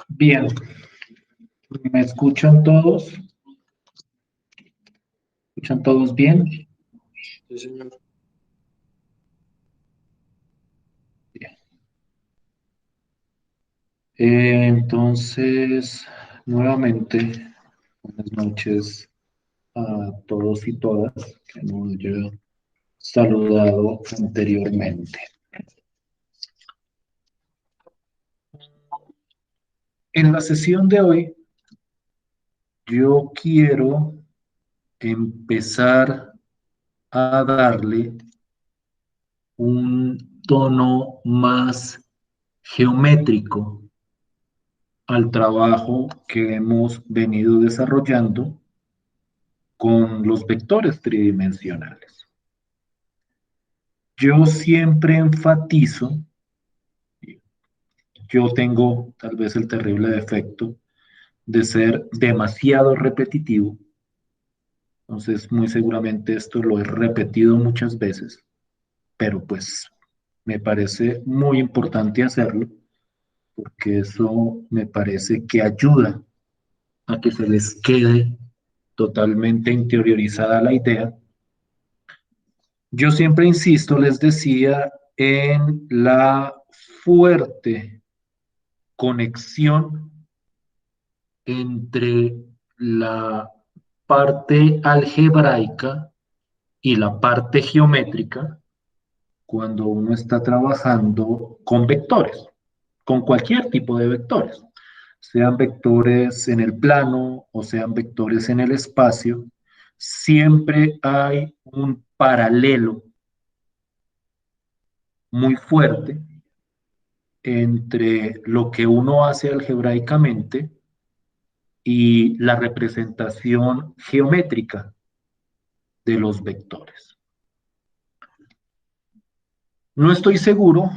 Bien, ¿me escuchan todos? ¿Escuchan todos bien? Sí, señor. Bien. Entonces, nuevamente, buenas noches a todos y todas que no haya saludado anteriormente. En la sesión de hoy, yo quiero empezar a darle un tono más geométrico al trabajo que hemos venido desarrollando con los vectores tridimensionales. Yo siempre enfatizo, yo tengo tal vez el terrible defecto de ser demasiado repetitivo, entonces muy seguramente esto lo he repetido muchas veces, pero pues me parece muy importante hacerlo porque eso me parece que ayuda a que se les quede totalmente interiorizada la idea. Yo siempre insisto, les decía, en la fuerte conexión entre la parte algebraica y la parte geométrica cuando uno está trabajando con vectores, con cualquier tipo de vectores, sean vectores en el plano o sean vectores en el espacio, siempre hay un paralelo muy fuerte entre lo que uno hace algebraicamente y la representación geométrica de los vectores. No estoy seguro,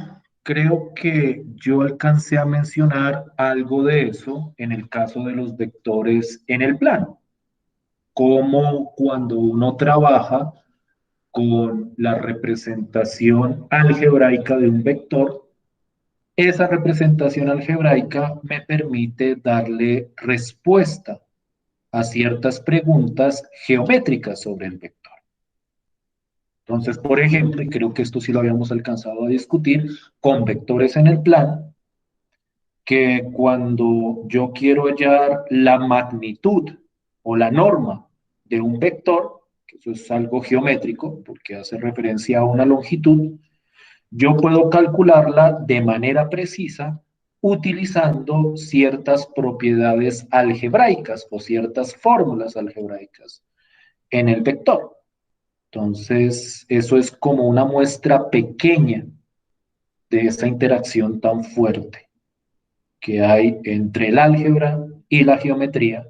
creo que yo alcancé a mencionar algo de eso en el caso de los vectores en el plano, como cuando uno trabaja con la representación algebraica de un vector, esa representación algebraica me permite darle respuesta a ciertas preguntas geométricas sobre el vector. Entonces, por ejemplo, y creo que esto sí lo habíamos alcanzado a discutir, con vectores en el plano, que cuando yo quiero hallar la magnitud o la norma de un vector, que eso es algo geométrico porque hace referencia a una longitud, yo puedo calcularla de manera precisa utilizando ciertas propiedades algebraicas o ciertas fórmulas algebraicas en el vector. Entonces, eso es como una muestra pequeña de esa interacción tan fuerte que hay entre el álgebra y la geometría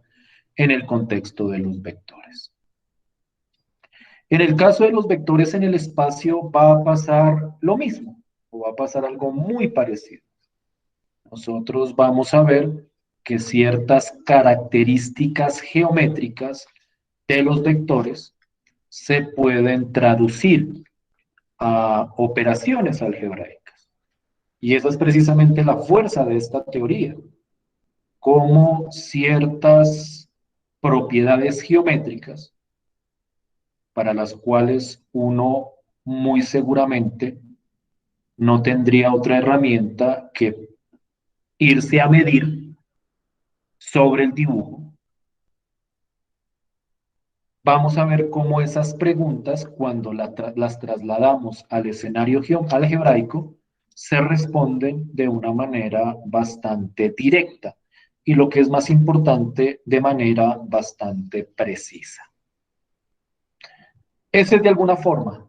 en el contexto de los vectores. En el caso de los vectores en el espacio va a pasar lo mismo, o va a pasar algo muy parecido. Nosotros vamos a ver que ciertas características geométricas de los vectores se pueden traducir a operaciones algebraicas. Y esa es precisamente la fuerza de esta teoría, cómo ciertas propiedades geométricas para las cuales uno muy seguramente no tendría otra herramienta que irse a medir sobre el dibujo. Vamos a ver cómo esas preguntas, cuando las trasladamos al escenario algebraico, se responden de una manera bastante directa y lo que es más importante, de manera bastante precisa. Ese es de alguna forma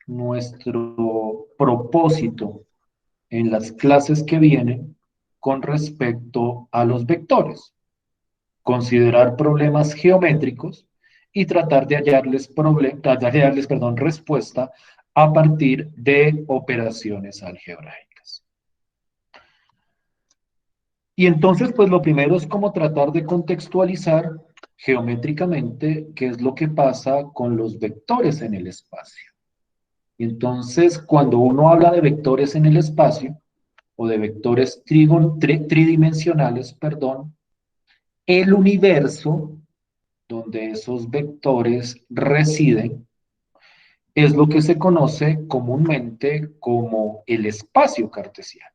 nuestro propósito en las clases que vienen con respecto a los vectores. Considerar problemas geométricos y tratar de hallarles respuesta a partir de operaciones algebraicas. Y entonces, pues lo primero es como tratar de contextualizar geométricamente qué es lo que pasa con los vectores en el espacio. Entonces, cuando uno habla de vectores en el espacio, o de vectores tridimensionales, perdón, el universo donde esos vectores residen es lo que se conoce comúnmente como el espacio cartesiano.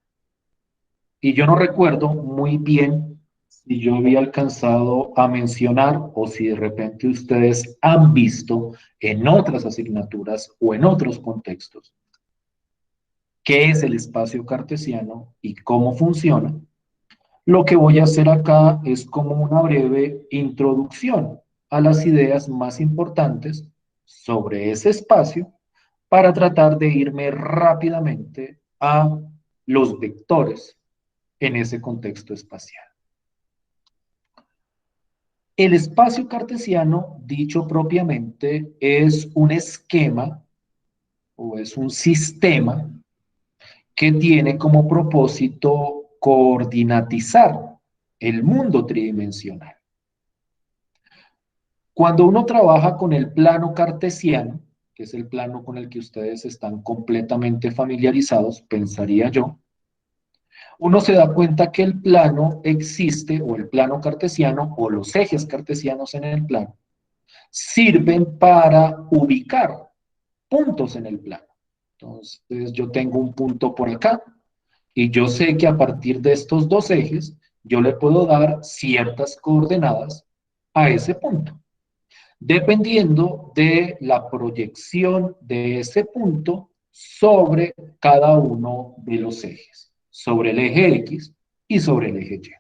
Y yo no recuerdo muy bien si yo había alcanzado a mencionar o si de repente ustedes han visto en otras asignaturas o en otros contextos qué es el espacio cartesiano y cómo funciona. Lo que voy a hacer acá es como una breve introducción a las ideas más importantes sobre ese espacio para tratar de irme rápidamente a los vectores en ese contexto espacial. El espacio cartesiano, dicho propiamente, es un esquema o es un sistema que tiene como propósito coordinatizar el mundo tridimensional. Cuando uno trabaja con el plano cartesiano, que es el plano con el que ustedes están completamente familiarizados, pensaría yo, uno se da cuenta que el plano existe, o el plano cartesiano, o los ejes cartesianos en el plano, sirven para ubicar puntos en el plano. Entonces, yo tengo un punto por acá, y yo sé que a partir de estos dos ejes, yo le puedo dar ciertas coordenadas a ese punto, dependiendo de la proyección de ese punto sobre cada uno de los ejes, sobre el eje X y sobre el eje Y.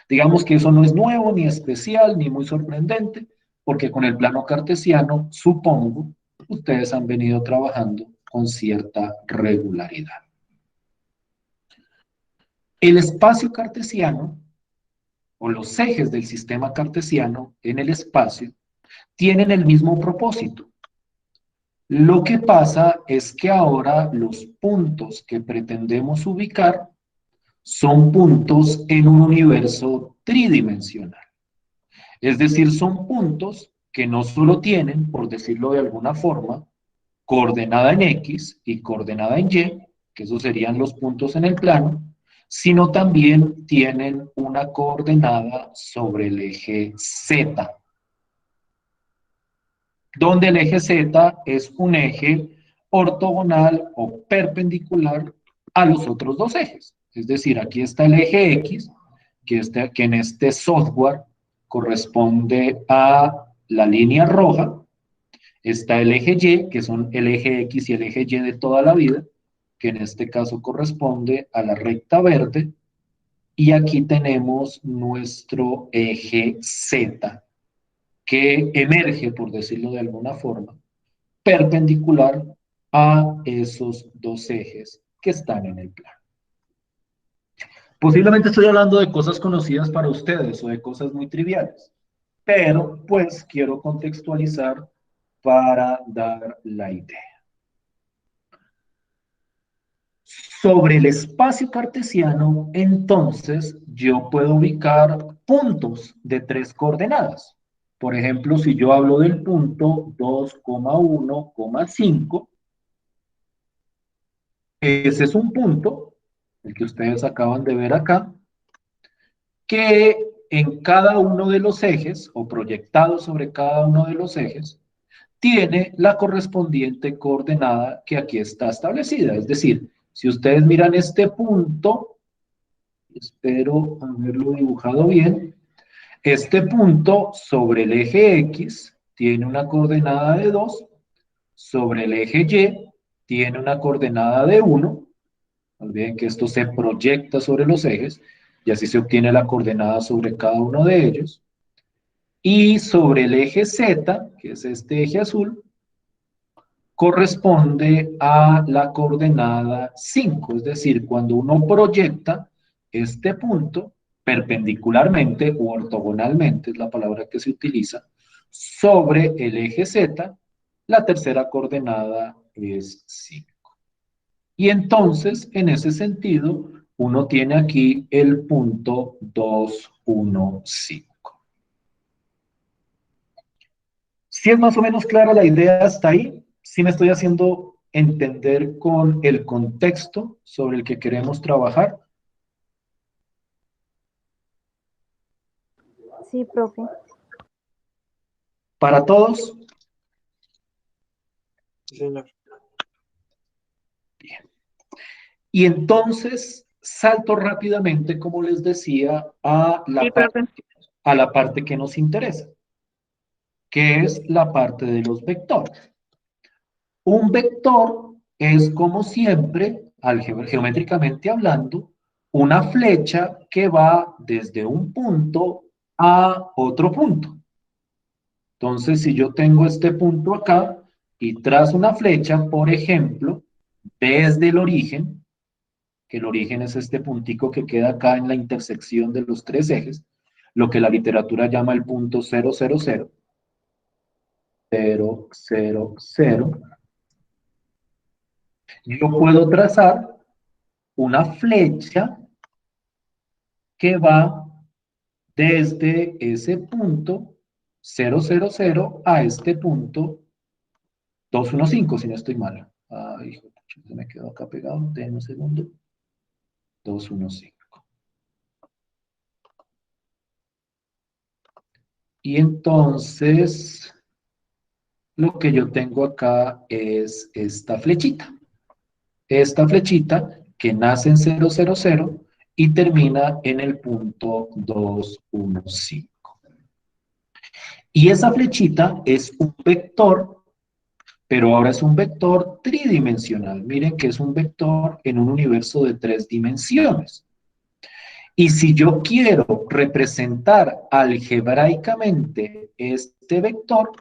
Digamos que eso no es nuevo, ni especial, ni muy sorprendente, porque con el plano cartesiano, supongo, ustedes han venido trabajando con cierta regularidad. El espacio cartesiano, o los ejes del sistema cartesiano en el espacio, tienen el mismo propósito. Lo que pasa es que ahora los puntos que pretendemos ubicar son puntos en un universo tridimensional. Es decir, son puntos que no solo tienen, por decirlo de alguna forma, coordenada en X y coordenada en Y, que esos serían los puntos en el plano, sino también tienen una coordenada sobre el eje Z, donde el eje Z es un eje ortogonal o perpendicular a los otros dos ejes. Es decir, aquí está el eje X, que en este software corresponde a la línea roja. Está el eje Y, que son el eje X y el eje Y de toda la vida, que en este caso corresponde a la recta verde. Y aquí tenemos nuestro eje Z, que emerge, por decirlo de alguna forma, perpendicular a esos dos ejes que están en el plano. Posiblemente estoy hablando de cosas conocidas para ustedes o de cosas muy triviales, pero pues quiero contextualizar para dar la idea. Sobre el espacio cartesiano, entonces, yo puedo ubicar puntos de tres coordenadas. Por ejemplo, si yo hablo del punto 2,1,5, ese es un punto, el que ustedes acaban de ver acá, que en cada uno de los ejes, o proyectado sobre cada uno de los ejes, tiene la correspondiente coordenada que aquí está establecida. Es decir, si ustedes miran este punto, espero haberlo dibujado bien, este punto sobre el eje X tiene una coordenada de 2, sobre el eje Y tiene una coordenada de 1, no olviden que esto se proyecta sobre los ejes, y así se obtiene la coordenada sobre cada uno de ellos, y sobre el eje Z, que es este eje azul, corresponde a la coordenada 5, es decir, cuando uno proyecta este punto perpendicularmente o ortogonalmente, es la palabra que se utiliza, sobre el eje Z, la tercera coordenada es 5. Y entonces, en ese sentido, uno tiene aquí el punto 2, 1, 5. Si es más o menos clara la idea hasta ahí, sí me estoy haciendo entender con el contexto sobre el que queremos trabajar. Sí, profe. ¿Para todos? Sí, señor. Bien. Y entonces salto rápidamente, como les decía, Sí, profe. a la parte que nos interesa, que es la parte de los vectores. Un vector es, como siempre, geométricamente hablando, una flecha que va desde un punto a otro punto. Entonces, si yo tengo este punto acá y trazo una flecha, por ejemplo, desde el origen, que el origen es este puntico que queda acá en la intersección de los tres ejes, lo que la literatura llama el punto 0, 0, 0, 0, 0, 0, yo puedo trazar una flecha que va desde ese punto 0, 0, 0 a este punto 215, si no estoy mal. Ay, hijo, se me quedó acá pegado, denme un segundo. 215. Y entonces, lo que yo tengo acá es esta flechita. Esta flechita que nace en 0, 0, 0 y termina en el punto 215. Y esa flechita es un vector, pero ahora es un vector tridimensional. Miren que es un vector en un universo de 3 dimensiones. Y si yo quiero representar algebraicamente este vector,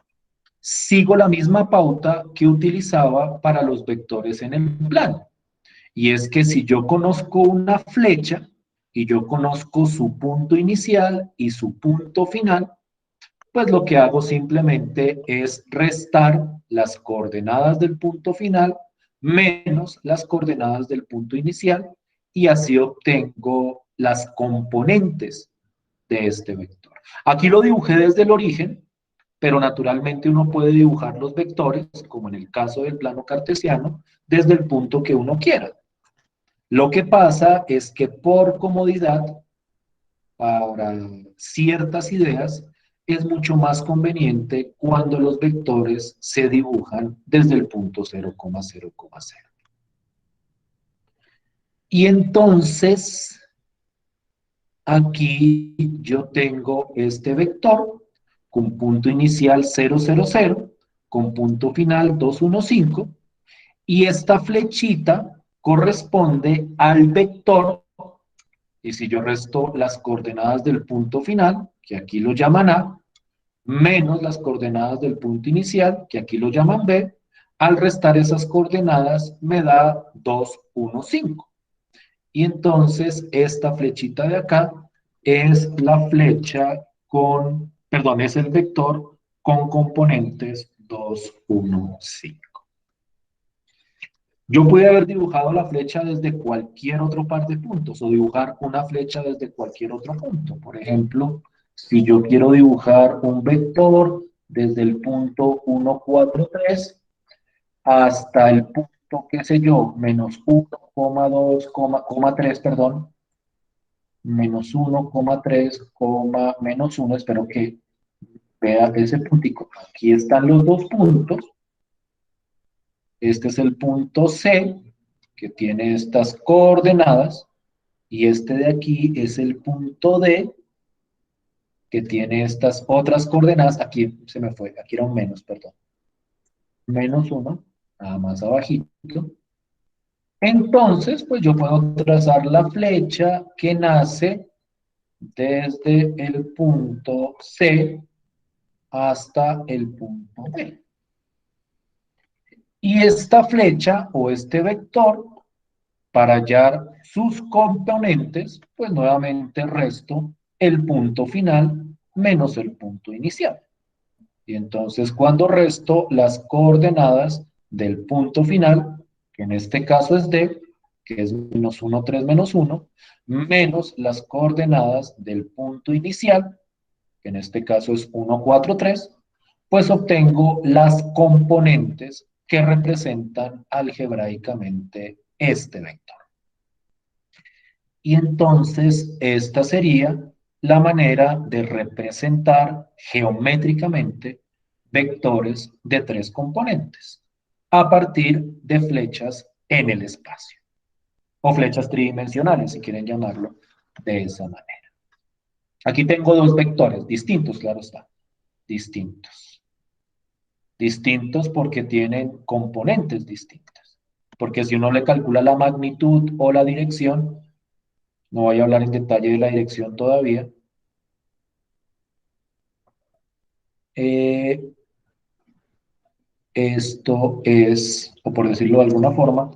sigo la misma pauta que utilizaba para los vectores en el plano. Y es que si yo conozco una flecha y yo conozco su punto inicial y su punto final, pues lo que hago simplemente es restar las coordenadas del punto final menos las coordenadas del punto inicial y así obtengo las componentes de este vector. Aquí lo dibujé desde el origen, pero naturalmente uno puede dibujar los vectores, como en el caso del plano cartesiano, desde el punto que uno quiera. Lo que pasa es que por comodidad, para ciertas ideas, es mucho más conveniente cuando los vectores se dibujan desde el punto 0,0,0. Y entonces, aquí yo tengo este vector con punto inicial 0, 0, 0, con punto final 215, y esta flechita corresponde al vector, y si yo resto las coordenadas del punto final, que aquí lo llaman A, menos las coordenadas del punto inicial, que aquí lo llaman B, al restar esas coordenadas me da 2, 1, 5. Y entonces esta flechita de acá es la flecha con, perdón, es el vector con componentes 2, 1, 5. Yo pude haber dibujado la flecha desde cualquier otro par de puntos o dibujar una flecha desde cualquier otro punto. Por ejemplo, si yo quiero dibujar un vector desde el punto 1, 4, 3 hasta el punto, qué sé yo, menos 1,2, 3, perdón, menos 1,3, menos 1, espero que vea ese puntico. Aquí están los dos puntos. Este es el punto C, que tiene estas coordenadas, y este de aquí es el punto D, que tiene estas otras coordenadas. Aquí se me fue, aquí era un menos, perdón. Menos 1, nada más abajito. Entonces, pues yo puedo trazar la flecha que nace desde el punto C hasta el punto D. Y esta flecha o este vector, para hallar sus componentes, pues nuevamente resto el punto final menos el punto inicial. Y entonces cuando resto las coordenadas del punto final, que en este caso es D, que es menos 1, 3, menos 1, menos las coordenadas del punto inicial, que en este caso es 1, 4, 3, pues obtengo las componentes que representan algebraicamente este vector. Y entonces esta sería la manera de representar geométricamente vectores de 3 componentes a partir de flechas en el espacio, o flechas tridimensionales, si quieren llamarlo de esa manera. Aquí tengo 2 vectores distintos, claro está, distintos. Distintos porque tienen componentes distintos. Porque si uno le calcula la magnitud o la dirección, no voy a hablar en detalle de la dirección todavía, esto es, o por decirlo de alguna forma,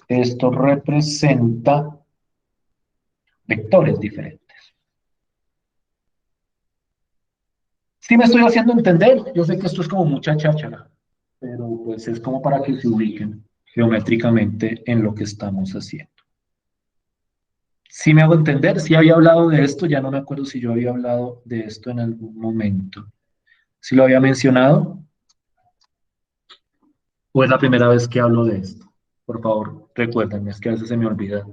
esto representa vectores diferentes. Sí me estoy haciendo entender, yo sé que esto es como mucha cháchara, pero pues es como para que se ubiquen geométricamente en lo que estamos haciendo. Sí me hago entender, sí había hablado de esto, ya no me acuerdo si yo había hablado de esto en algún momento. ¿Sí lo había mencionado? ¿O es la primera vez que hablo de esto? Por favor, recuérdenme, es que a veces se me olvida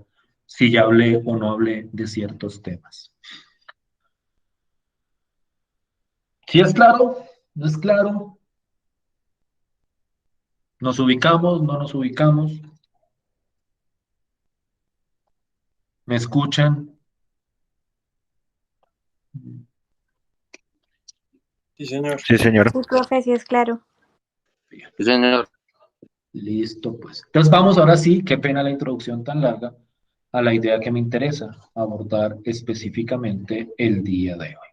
si ya hablé o no hablé de ciertos temas. ¿Sí es claro? ¿No es claro? ¿Nos ubicamos? ¿No nos ubicamos? ¿Me escuchan? Sí, señor. Sí, señor. Sí, profe, sí es claro. Sí, señor. Listo, pues. Entonces vamos ahora sí, qué pena la introducción tan larga, a la idea que me interesa abordar específicamente el día de hoy.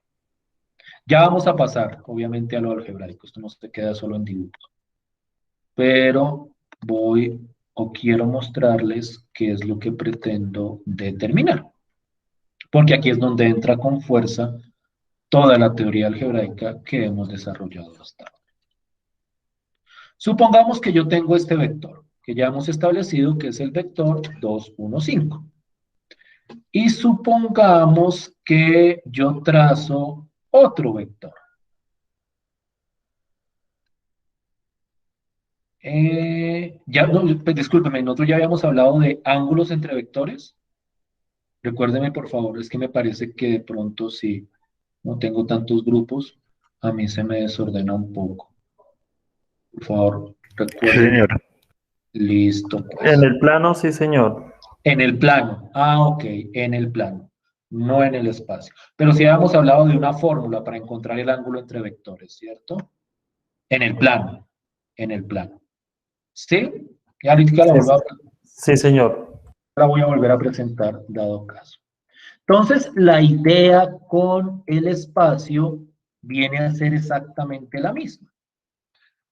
Ya vamos a pasar, obviamente, a lo algebraico, esto no se queda solo en dibujos, pero voy o quiero mostrarles qué es lo que pretendo determinar, porque aquí es donde entra con fuerza toda la teoría algebraica que hemos desarrollado hasta ahora. Supongamos que yo tengo este vector, que ya hemos establecido que es el vector 2, 1, 5. Y supongamos que yo trazo otro vector. Ya, no, pues, discúlpeme, nosotros ya habíamos hablado de ángulos entre vectores. Recuérdeme, por favor, es que me parece que de pronto si no tengo tantos grupos, a mí se me desordena un poco. Por favor, Sí, recuérdenme. señor. Listo, En pues. el plano, sí, señor. En el plano. Ah, ok, en el plano, no en el espacio. Pero sí habíamos hablado de una fórmula para encontrar el ángulo entre vectores, ¿cierto? En el plano, en el plano. ¿Sí? Y ahorita Sí, sí, señor. la voy a volver a presentar, dado caso. Entonces, la idea con el espacio viene a ser exactamente la misma.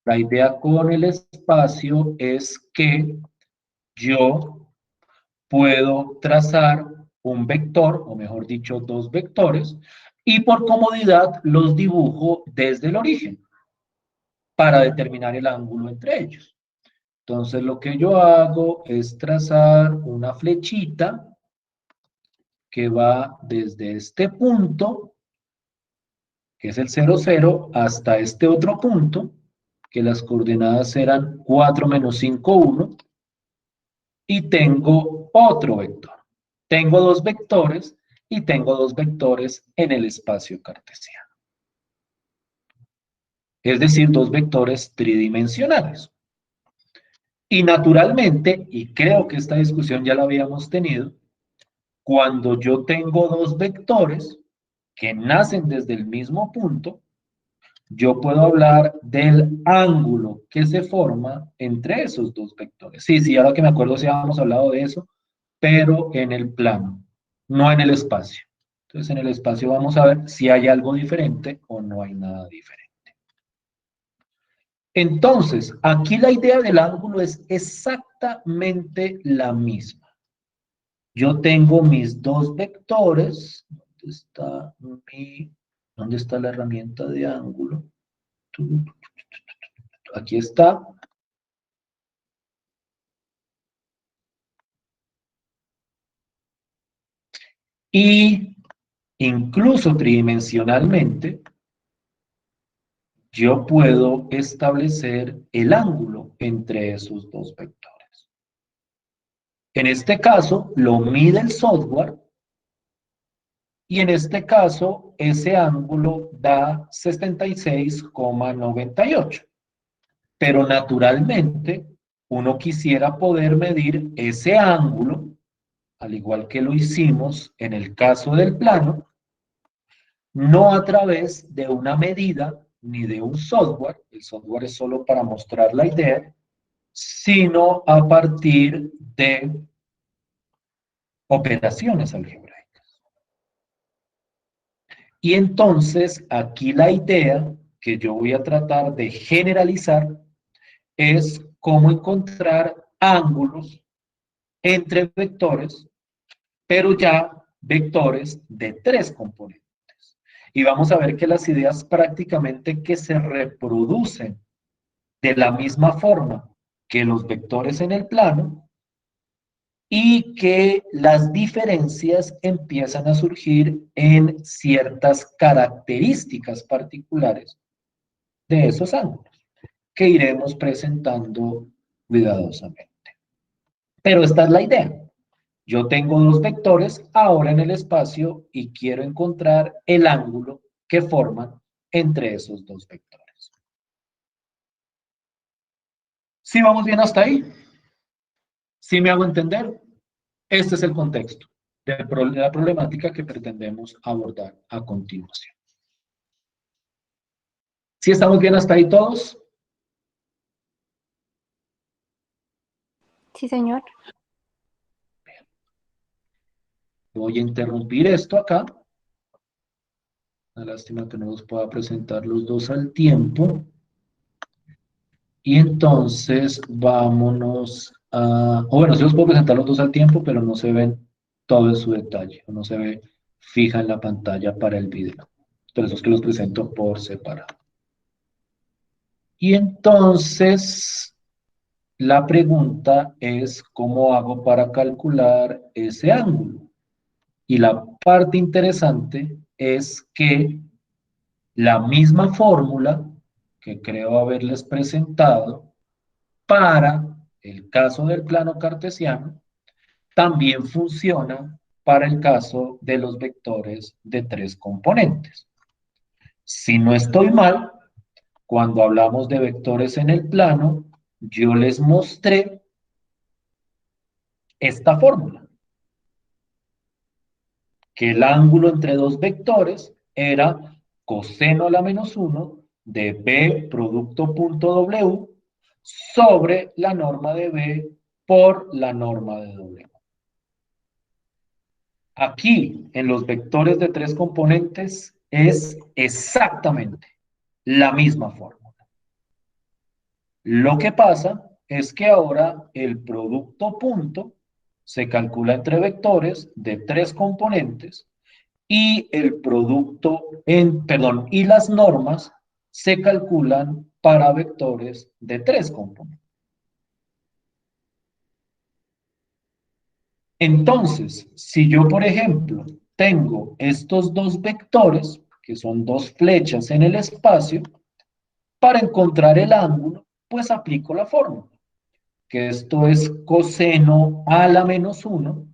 La idea con el espacio es que yo puedo trazar un vector, o mejor dicho, 2 vectores, y por comodidad los dibujo desde el origen para determinar el ángulo entre ellos. Entonces, lo que yo hago es trazar una flechita que va desde este punto, que es el 0, 0, hasta este otro punto, que las coordenadas eran 4 menos 5, 1, y tengo otro vector. Tengo 2 vectores y tengo 2 vectores en el espacio cartesiano. Es decir, 2 vectores tridimensionales. Y naturalmente, y creo que esta discusión ya la habíamos tenido, cuando yo tengo 2 vectores que nacen desde el mismo punto, yo puedo hablar del ángulo que se forma entre esos 2 vectores. Sí, sí, ahora que me acuerdo si habíamos hablado de eso, pero en el plano, no en el espacio. Entonces, en el espacio vamos a ver si hay algo diferente o no hay nada diferente. Entonces, aquí la idea del ángulo es exactamente la misma. Yo tengo mis 2 vectores. ¿Dónde está la herramienta de ángulo? Aquí está. Y incluso tridimensionalmente, yo puedo establecer el ángulo entre esos 2 vectores. En este caso, lo mide el software Y en este caso, ese ángulo da 76,98. Pero naturalmente, uno quisiera poder medir ese ángulo, al igual que lo hicimos en el caso del plano, no a través de una medida ni de un software, el software es solo para mostrar la idea, sino a partir de operaciones algebraicas. Y entonces aquí la idea que yo voy a tratar de generalizar es cómo encontrar ángulos entre vectores, pero ya vectores de 3 componentes. Y vamos a ver que las ideas prácticamente que se reproducen de la misma forma que los vectores en el plano y que las diferencias empiezan a surgir en ciertas características particulares de esos ángulos que iremos presentando cuidadosamente. Pero esta es la idea. Yo tengo dos vectores ahora en el espacio y quiero encontrar el ángulo que forman entre esos dos vectores. ¿Sí vamos bien hasta ahí? ¿Sí me hago entender? Este es el contexto de la problemática que pretendemos abordar a continuación. ¿Sí estamos bien hasta ahí todos? Sí, señor. Voy a interrumpir esto acá. Una lástima que no los pueda presentar los dos al tiempo. Y entonces vámonos a... O bueno, sí los puedo presentar los dos al tiempo, pero no se ven todo en su detalle. No se ve fija en la pantalla para el video. Por eso es que los presento por separado. Y entonces la pregunta es cómo hago para calcular ese ángulo. Y la parte interesante es que la misma fórmula que creo haberles presentado para el caso del plano cartesiano también funciona para el caso de los vectores de 3 componentes. Si no estoy mal, cuando hablamos de vectores en el plano, yo les mostré esta fórmula, que el ángulo entre dos vectores era coseno a la menos 1 de B producto punto W sobre la norma de B por la norma de W. Aquí, en los vectores de 3 componentes, es exactamente la misma fórmula. Lo que pasa es que ahora el producto punto se calcula entre vectores de 3 componentes y el producto y las normas se calculan para vectores de 3 componentes. Entonces, si yo, por ejemplo, tengo estos dos vectores, que son dos flechas en el espacio, para encontrar el ángulo, pues aplico la fórmula, que esto es coseno a la menos 1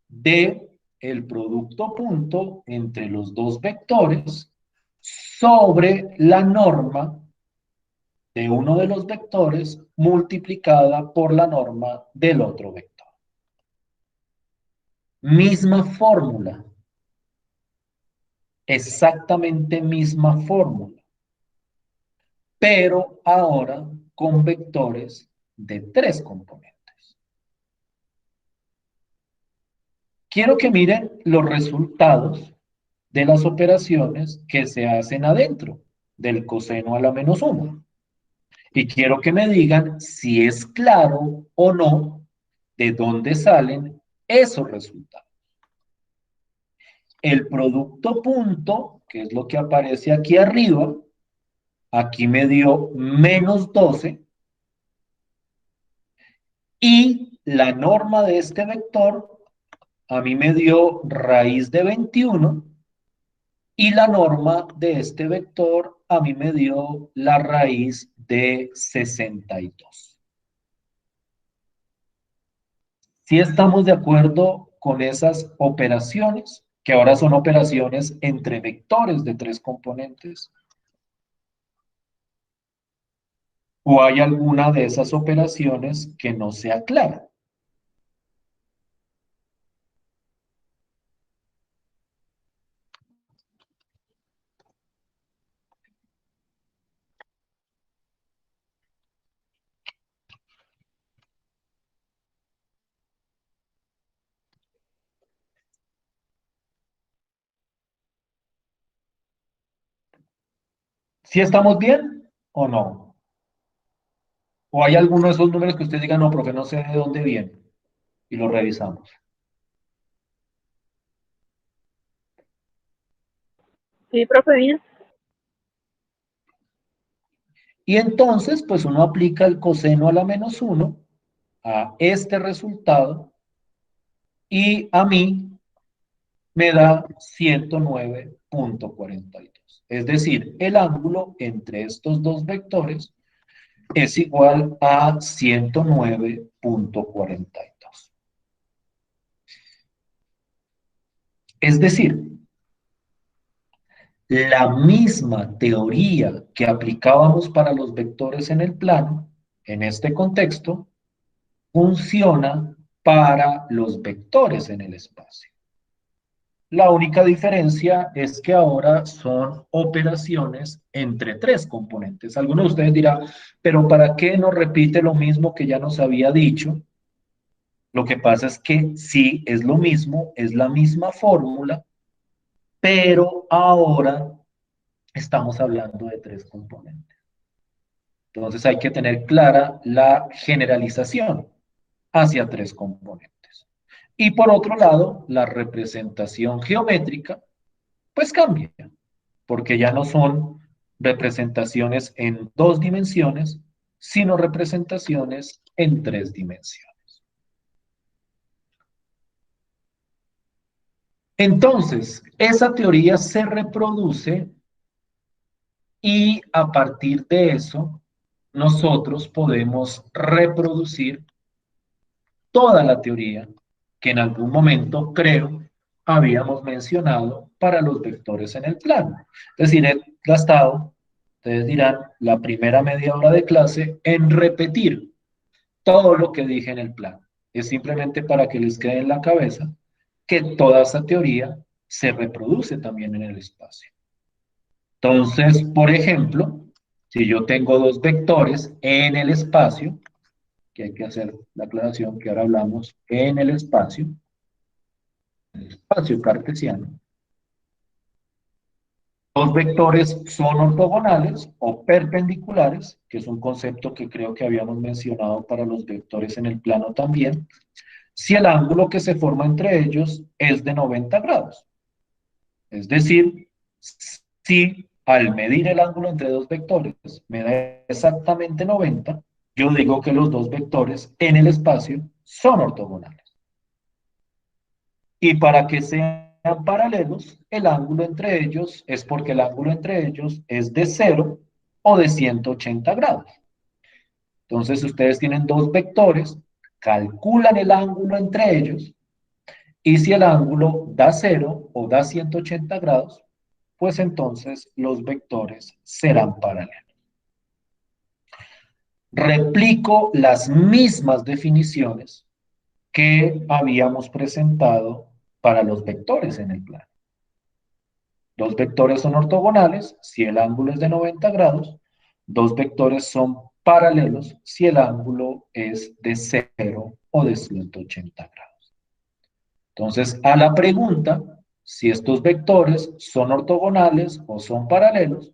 de el producto punto entre los dos vectores sobre la norma de uno de los vectores multiplicada por la norma del otro vector. Misma fórmula, exactamente misma fórmula, pero ahora con vectores de 3 componentes. Quiero que miren los resultados de las operaciones que se hacen adentro del coseno a la menos 1. Y quiero que me digan si es claro o no de dónde salen esos resultados. El producto punto, que es lo que aparece aquí arriba, aquí me dio menos 12, y la norma de este vector a mí me dio raíz de 21, y la norma de este vector a mí me dio la raíz de 62. ¿Sí estamos de acuerdo con esas operaciones? que ahora son operaciones entre vectores de 3 componentes? ¿O hay alguna de esas operaciones que no sea clara? ¿Sí estamos bien o no? ¿O hay alguno de esos números que usted diga, no, profe, no sé de dónde viene? Y lo revisamos. Sí, profe, bien. Y entonces, pues uno aplica el coseno a la menos 1 a este resultado y a mí me da 109,42. Es decir, el ángulo entre estos dos vectores es igual a 109,42. Es decir, la misma teoría que aplicábamos para los vectores en el plano, en este contexto, funciona para los vectores en el espacio. La única diferencia es que ahora son operaciones entre 3 componentes. Algunos de ustedes dirán, pero ¿para qué nos repite lo mismo que ya nos había dicho? Lo que pasa es que sí, es lo mismo, es la misma fórmula, pero ahora estamos hablando de 3 componentes. Entonces hay que tener clara la generalización hacia 3 componentes. Y por otro lado, la representación geométrica, pues cambia, porque ya no son representaciones en 2 dimensiones, sino representaciones en 3 dimensiones. Entonces, esa teoría se reproduce y a partir de eso, nosotros podemos reproducir toda la teoría que en algún momento, creo, habíamos mencionado para los vectores en el plano. Es decir, he gastado, ustedes dirán, la primera media hora de clase en repetir todo lo que dije en el plano. Es simplemente para que les quede en la cabeza que toda esa teoría se reproduce también en el espacio. Entonces, por ejemplo, si yo tengo dos vectores en el espacio, que hay que hacer la aclaración que ahora hablamos en el espacio cartesiano, dos vectores son ortogonales o perpendiculares, que es un concepto que creo que habíamos mencionado para los vectores en el plano también, si el ángulo que se forma entre ellos es de 90 grados. Es decir, si al medir el ángulo entre dos vectores me da exactamente 90, yo digo que los dos vectores en el espacio son ortogonales. Y para que sean paralelos, el ángulo entre ellos es porque el ángulo entre ellos es de 0 o de 180 grados. Entonces, ustedes tienen dos vectores, calculan el ángulo entre ellos, y si el ángulo da 0 o da 180 grados, pues entonces los vectores serán paralelos. Replico las mismas definiciones que habíamos presentado para los vectores en el plano. Dos vectores son ortogonales si el ángulo es de 90 grados, dos vectores son paralelos si el ángulo es de 0 o de 180 grados. Entonces, a la pregunta, si estos vectores son ortogonales o son paralelos,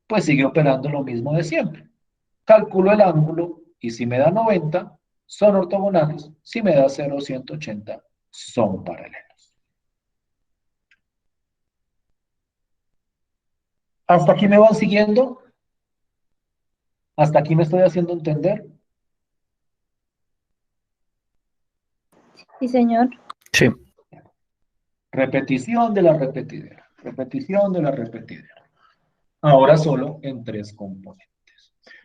pues sigue operando lo mismo de siempre. Calculo el ángulo y si me da 90, son ortogonales. Si me da 0 o 180, son paralelos. ¿Hasta aquí me van siguiendo? ¿Hasta aquí me estoy haciendo entender? Sí, señor. Sí. Repetición de la repetidera. Repetición de la repetidera. Ahora solo en 3 componentes.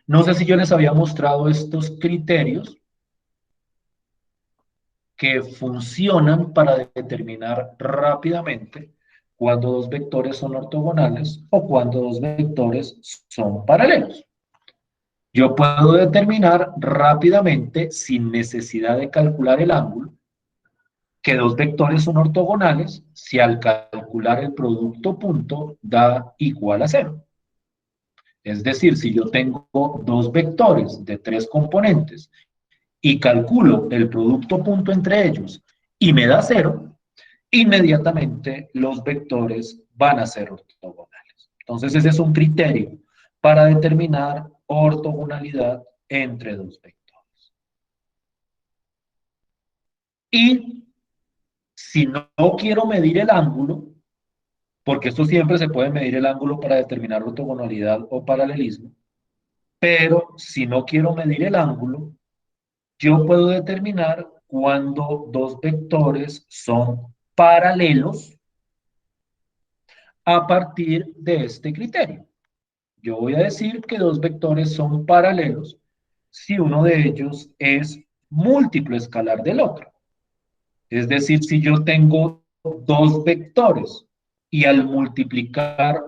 No sé si yo les había mostrado estos criterios. que funcionan para determinar rápidamente cuando dos vectores son ortogonales o cuando dos vectores son paralelos. Yo puedo determinar rápidamente, sin necesidad de calcular el ángulo, que dos vectores son ortogonales si al calcular el producto punto da igual a cero. Es decir, si yo tengo dos vectores de tres componentes y calculo el producto punto entre ellos y me da cero, inmediatamente los vectores van a ser ortogonales. Entonces ese es un criterio para determinar ortogonalidad entre dos vectores. Y si no quiero medir el ángulo, porque esto siempre se puede medir el ángulo para determinar ortogonalidad o paralelismo, pero si no quiero medir el ángulo, yo puedo determinar cuando dos vectores son paralelos a partir de este criterio. Yo voy a decir que dos vectores son paralelos si uno de ellos es múltiplo escalar del otro. Es decir, si yo tengo dos vectores y al multiplicar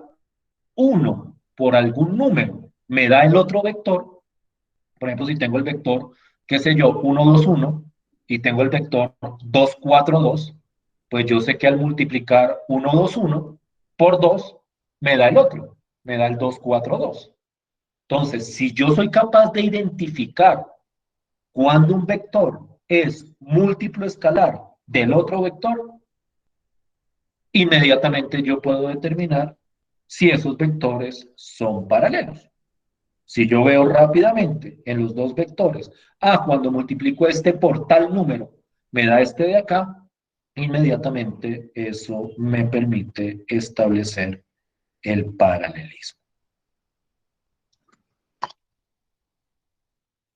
uno por algún número me da el otro vector, por ejemplo, si tengo el vector, qué sé yo, 1, 2, 1, y tengo el vector 2, 4, 2, pues yo sé que al multiplicar 1, 2, 1 por 2, me da el otro, me da el 2, 4, 2. Entonces, si yo soy capaz de identificar cuando un vector es múltiplo escalar del otro vector, inmediatamente yo puedo determinar si esos vectores son paralelos. Si yo veo rápidamente en los dos vectores, cuando multiplico este por tal número, me da este de acá, inmediatamente eso me permite establecer el paralelismo.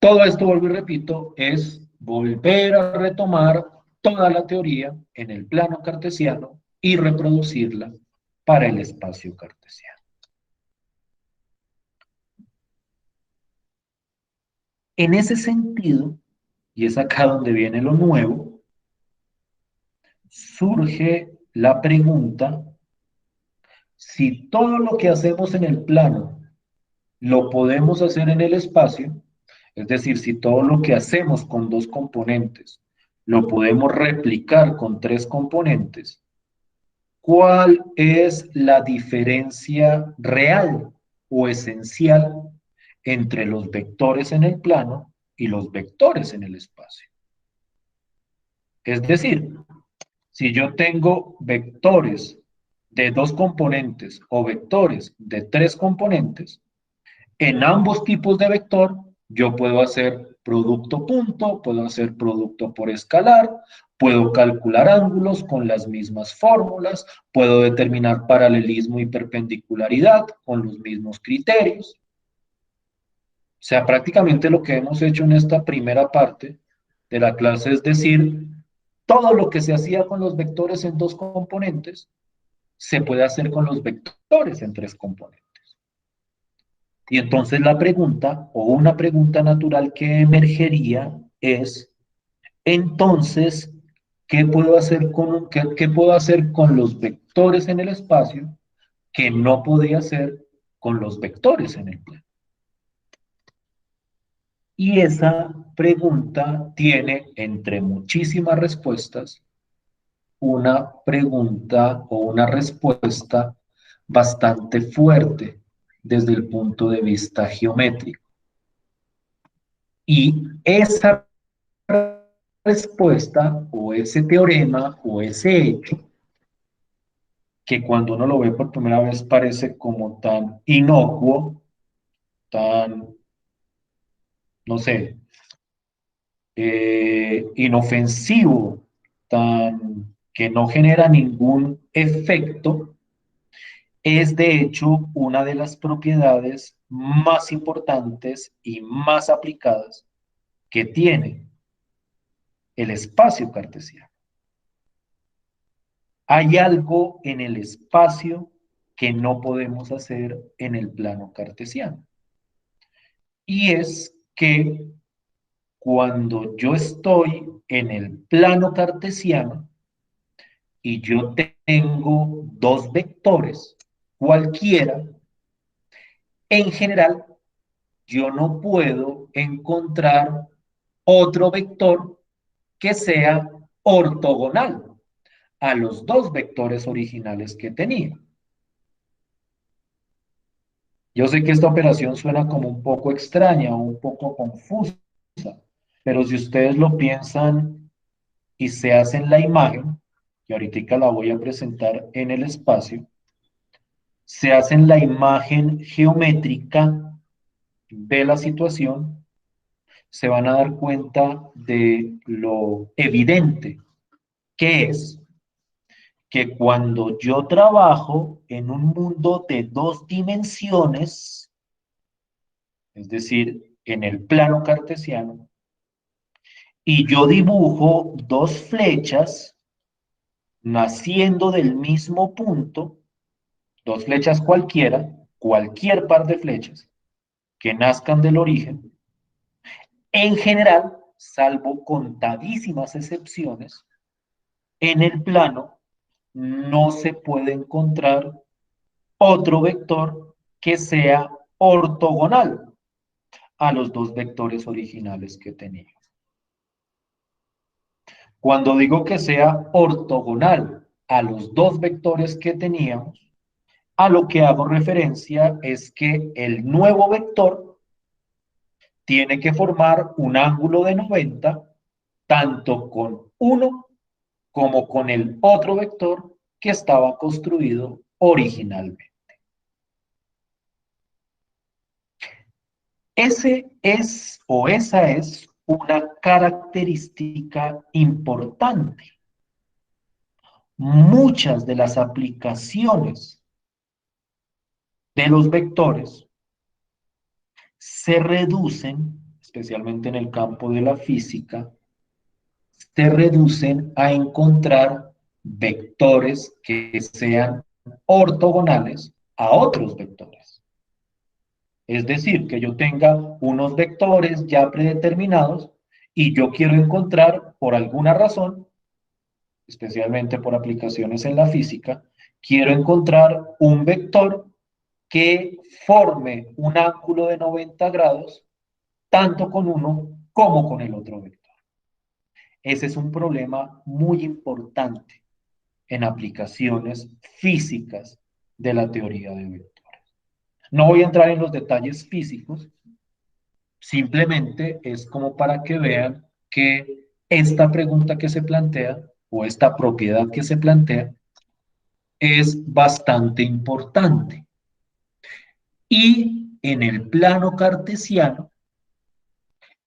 Todo esto, vuelvo y repito, es volver a retomar toda la teoría en el plano cartesiano y reproducirla para el espacio cartesiano. En ese sentido, y es acá donde viene lo nuevo, surge la pregunta si todo lo que hacemos en el plano lo podemos hacer en el espacio, es decir, si todo lo que hacemos con dos componentes lo podemos replicar con tres componentes, ¿cuál es la diferencia real o esencial entre los vectores en el plano y los vectores en el espacio? Es decir, si yo tengo vectores de dos componentes o vectores de tres componentes, en ambos tipos de vector yo puedo hacer producto punto, puedo hacer producto por escalar, puedo calcular ángulos con las mismas fórmulas, puedo determinar paralelismo y perpendicularidad con los mismos criterios. O sea, prácticamente lo que hemos hecho en esta primera parte de la clase es decir, todo lo que se hacía con los vectores en dos componentes se puede hacer con los vectores en tres componentes. Y entonces la pregunta, o una pregunta natural que emergería es, entonces, ¿qué puedo hacer qué puedo hacer con los vectores en el espacio que no podía hacer con los vectores en el plano? Y esa pregunta tiene, entre muchísimas respuestas, una pregunta o una respuesta bastante fuerte desde el punto de vista geométrico. Y esa respuesta o ese teorema o ese hecho, que cuando uno lo ve por primera vez parece como tan inocuo, tan, no sé, inofensivo, tan que no genera ningún efecto, es de hecho una de las propiedades más importantes y más aplicadas que tiene el espacio cartesiano. Hay algo en el espacio que no podemos hacer en el plano cartesiano. Y es que cuando yo estoy en el plano cartesiano y yo tengo dos vectores, cualquiera, en general, yo no puedo encontrar otro vector que sea ortogonal a los dos vectores originales que tenía. Yo sé que esta operación suena como un poco extraña o un poco confusa, pero si ustedes lo piensan y se hacen la imagen, y ahorita la voy a presentar en el espacio, se hacen la imagen geométrica de la situación, se van a dar cuenta de lo evidente que es que cuando yo trabajo en un mundo de dos dimensiones, es decir, en el plano cartesiano, y yo dibujo dos flechas naciendo del mismo punto, dos flechas cualquiera, cualquier par de flechas que nazcan del origen, en general, salvo contadísimas excepciones, en el plano no se puede encontrar otro vector que sea ortogonal a los dos vectores originales que tenía. Cuando digo que sea ortogonal a los dos vectores que teníamos, a lo que hago referencia es que el nuevo vector tiene que formar un ángulo de 90 tanto con uno como con el otro vector que estaba construido originalmente. Ese es o esa es una característica importante. Muchas de las aplicaciones de los vectores se reducen, especialmente en el campo de la física, se reducen a encontrar vectores que sean ortogonales a otros vectores. Es decir, que yo tenga unos vectores ya predeterminados y yo quiero encontrar, por alguna razón, especialmente por aplicaciones en la física, quiero encontrar un vector que forme un ángulo de 90 grados, tanto con uno como con el otro vector. Ese es un problema muy importante en aplicaciones físicas de la teoría de vectores. No voy a entrar en los detalles físicos, simplemente es como para que vean que esta pregunta que se plantea o esta propiedad que se plantea es bastante importante. Y en el plano cartesiano,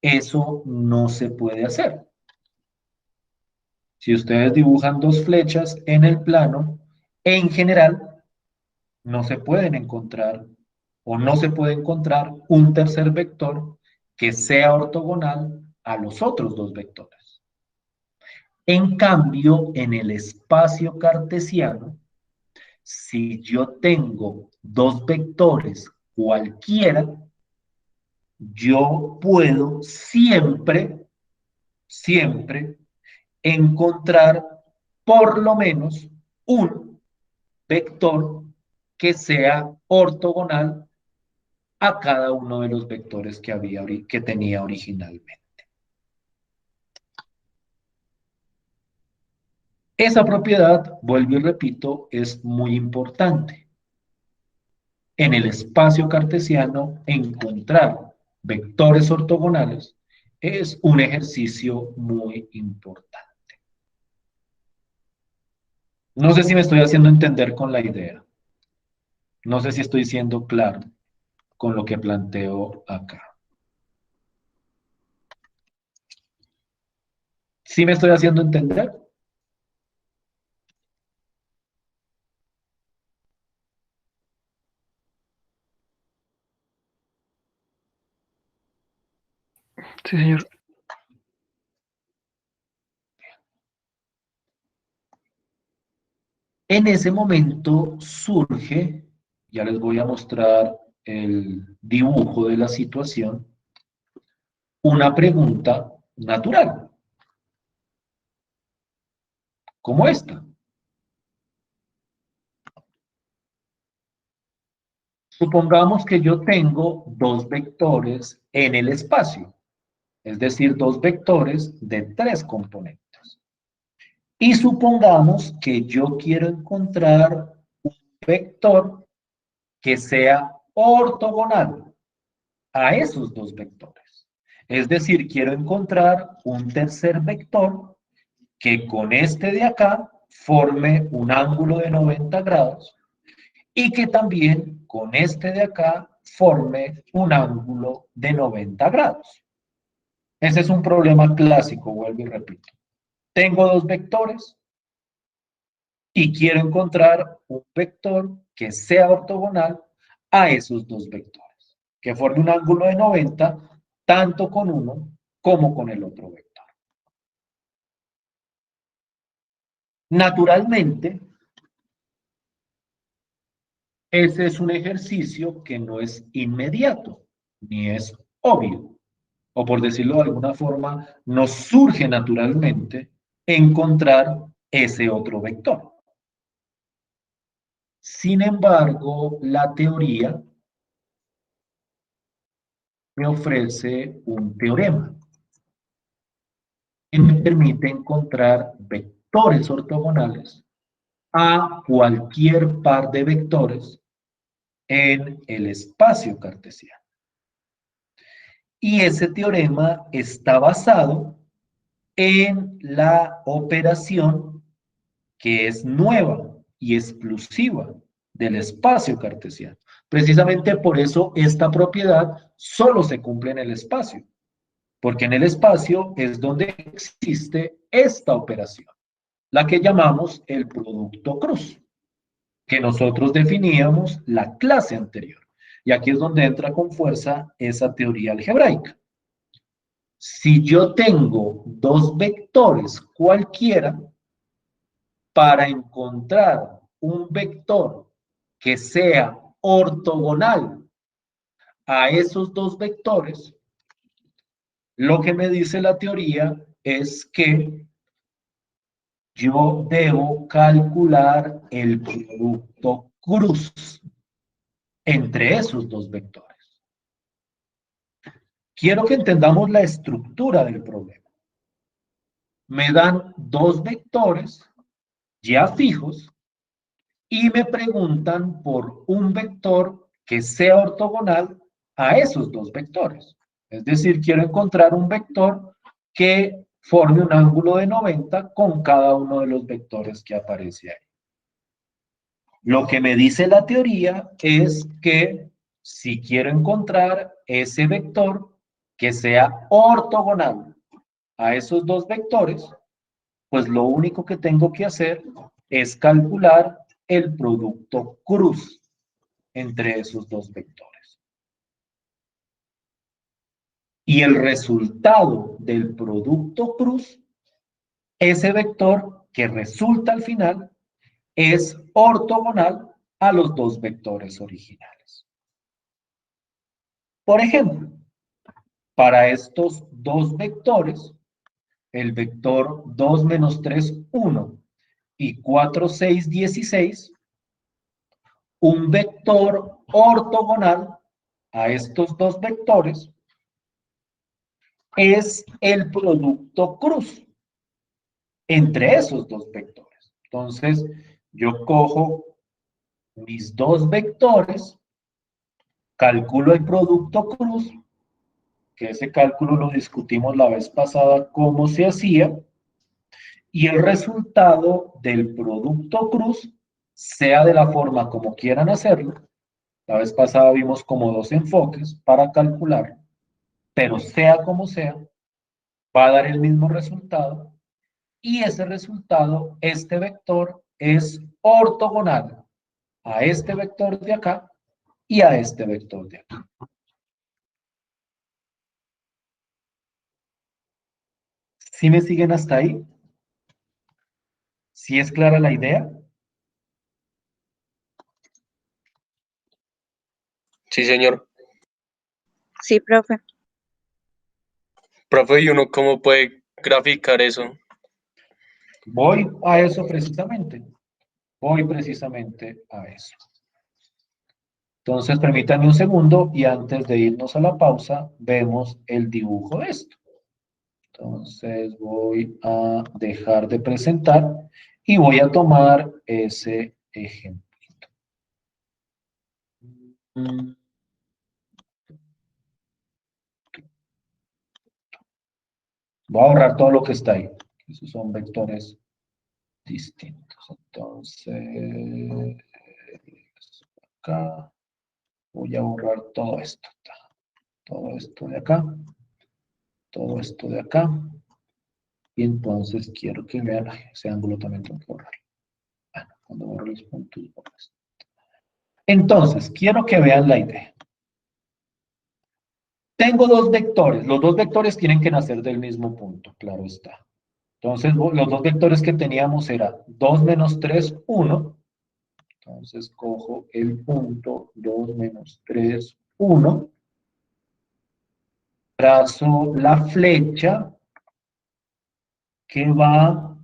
eso no se puede hacer. Si ustedes dibujan dos flechas en el plano, en general, no se pueden encontrar o no se puede encontrar un tercer vector que sea ortogonal a los otros dos vectores. En cambio, en el espacio cartesiano, si yo tengo dos vectores cualquiera, yo puedo siempre encontrar por lo menos un vector que sea ortogonal a cada uno de los vectores que tenía originalmente. Esa propiedad, vuelvo y repito, es muy importante. En el espacio cartesiano, encontrar vectores ortogonales es un ejercicio muy importante. No sé si me estoy haciendo entender con la idea. No sé si estoy siendo claro con lo que planteo acá. ¿Sí me estoy haciendo entender? Sí, señor. En ese momento surge, ya les voy a mostrar el dibujo de la situación, una pregunta natural, como esta. Supongamos que yo tengo dos vectores en el espacio, es decir, dos vectores de 3 componentes. Y supongamos que yo quiero encontrar un vector que sea ortogonal a esos dos vectores. Es decir, quiero encontrar un tercer vector que con este de acá forme un ángulo de 90 grados y que también con este de acá forme un ángulo de 90 grados. Ese es un problema clásico, vuelvo y repito. Tengo dos vectores y quiero encontrar un vector que sea ortogonal a esos dos vectores, que forme un ángulo de 90 tanto con uno como con el otro vector. Naturalmente, ese es un ejercicio que no es inmediato, ni es obvio, o por decirlo de alguna forma, nos surge naturalmente encontrar ese otro vector. Sin embargo, la teoría me ofrece un teorema que me permite encontrar vectores ortogonales a cualquier par de vectores en el espacio cartesiano. Y ese teorema está basado en la operación que es nueva y exclusiva del espacio cartesiano. Precisamente por eso esta propiedad solo se cumple en el espacio, porque en el espacio es donde existe esta operación, la que llamamos el producto cruz, que nosotros definíamos la clase anterior. Y aquí es donde entra con fuerza esa teoría algebraica. Si yo tengo dos vectores cualquiera, para encontrar un vector que sea ortogonal a esos dos vectores, lo que me dice la teoría es que yo debo calcular el producto cruz entre esos dos vectores. Quiero que entendamos la estructura del problema. Me dan dos vectores ya fijos y me preguntan por un vector que sea ortogonal a esos dos vectores. Es decir, quiero encontrar un vector que forme un ángulo de 90 con cada uno de los vectores que aparece ahí. Lo que me dice la teoría es que si quiero encontrar ese vector que sea ortogonal a esos dos vectores, pues lo único que tengo que hacer es calcular el producto cruz entre esos dos vectores. Y el resultado del producto cruz, ese vector que resulta al final, es ortogonal a los dos vectores originales. Por ejemplo, para estos dos vectores, el vector 2 menos 3, 1 y 4, 6, 16, un vector ortogonal a estos dos vectores es el producto cruz entre esos dos vectores. Entonces, yo cojo mis dos vectores, calculo el producto cruz, que ese cálculo lo discutimos la vez pasada cómo se hacía, y el resultado del producto cruz, sea de la forma como quieran hacerlo, la vez pasada vimos como dos enfoques para calcular, pero sea como sea, va a dar el mismo resultado, y ese resultado, este vector, es ortogonal a este vector de acá y a este vector de acá. ¿Sí me siguen hasta ahí? ¿Sí es clara la idea? Sí, señor. Sí, profe. Profe, ¿y uno cómo puede graficar eso? Voy a eso precisamente. Voy precisamente a eso. Entonces, permítanme un segundo y antes de irnos a la pausa, vemos el dibujo de esto. Entonces, voy a dejar de presentar y voy a tomar ese ejemplo. Voy a borrar todo lo que está ahí. Esos son vectores distintos. Entonces, acá voy a borrar todo esto. Todo esto de acá. Todo esto de acá. Y entonces quiero que vean, ese ángulo también tengo que borrar. Bueno, cuando borro los puntos, borro esto. Entonces, quiero que vean la idea. Tengo dos vectores. Los dos vectores tienen que nacer del mismo punto, claro está. Entonces, los dos vectores que teníamos eran 2 menos 3, 1. Entonces, cojo el punto 2 menos 3, 1. Trazo la flecha que va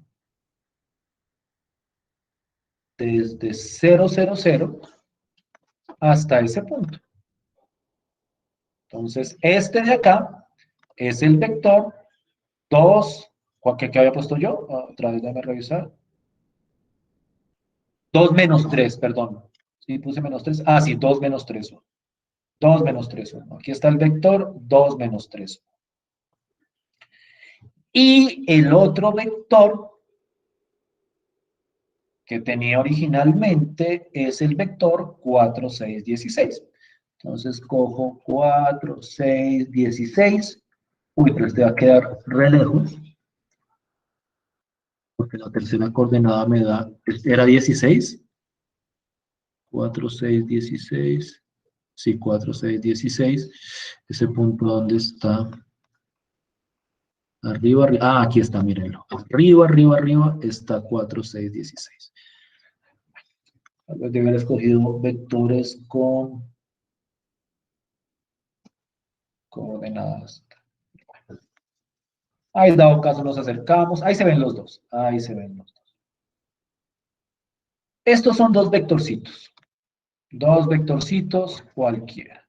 desde 0, 0, 0 hasta ese punto. Entonces, este de acá es el vector 2, ¿qué había puesto yo? Otra vez, déjame revisar. 2 menos 3, perdón. Sí, puse menos 3. Ah, sí, 2 menos 3, 1. 2 menos 3, 1. Aquí está el vector 2 menos 3, 1. Y el otro vector que tenía originalmente es el vector 4, 6, 16. Entonces cojo 4, 6, 16. Uy, pero este va a quedar re lejos. Porque la tercera coordenada me da, era 16. 4, 6, 16. Sí, 4, 6, 16. Ese punto, ¿dónde está? Arriba, arriba. Ah, aquí está, mírenlo. Arriba, arriba, arriba está 4, 6, 16. Tal vez debe haber escogido vectores con coordenadas. Ahí, dado caso, nos acercamos. Ahí se ven los dos. Ahí se ven los dos. Estos son dos vectorcitos. Dos vectorcitos cualquiera.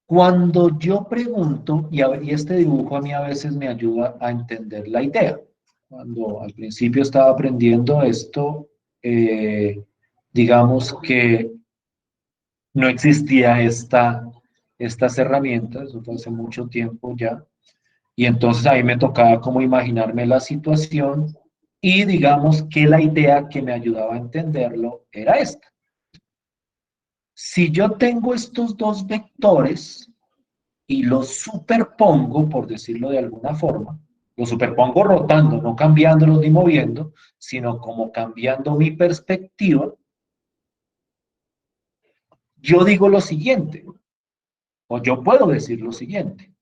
Cuando yo pregunto, y este dibujo a mí a veces me ayuda a entender la idea. Cuando al principio estaba aprendiendo esto, digamos que no existía estas herramientas, eso fue hace mucho tiempo ya, y entonces ahí me tocaba como imaginarme la situación y digamos que la idea que me ayudaba a entenderlo era esta. Si yo tengo estos dos vectores y los superpongo, por decirlo de alguna forma, los superpongo rotando, no cambiándolos ni moviendo, sino como cambiando mi perspectiva, yo digo lo siguiente, o yo puedo decir lo siguiente.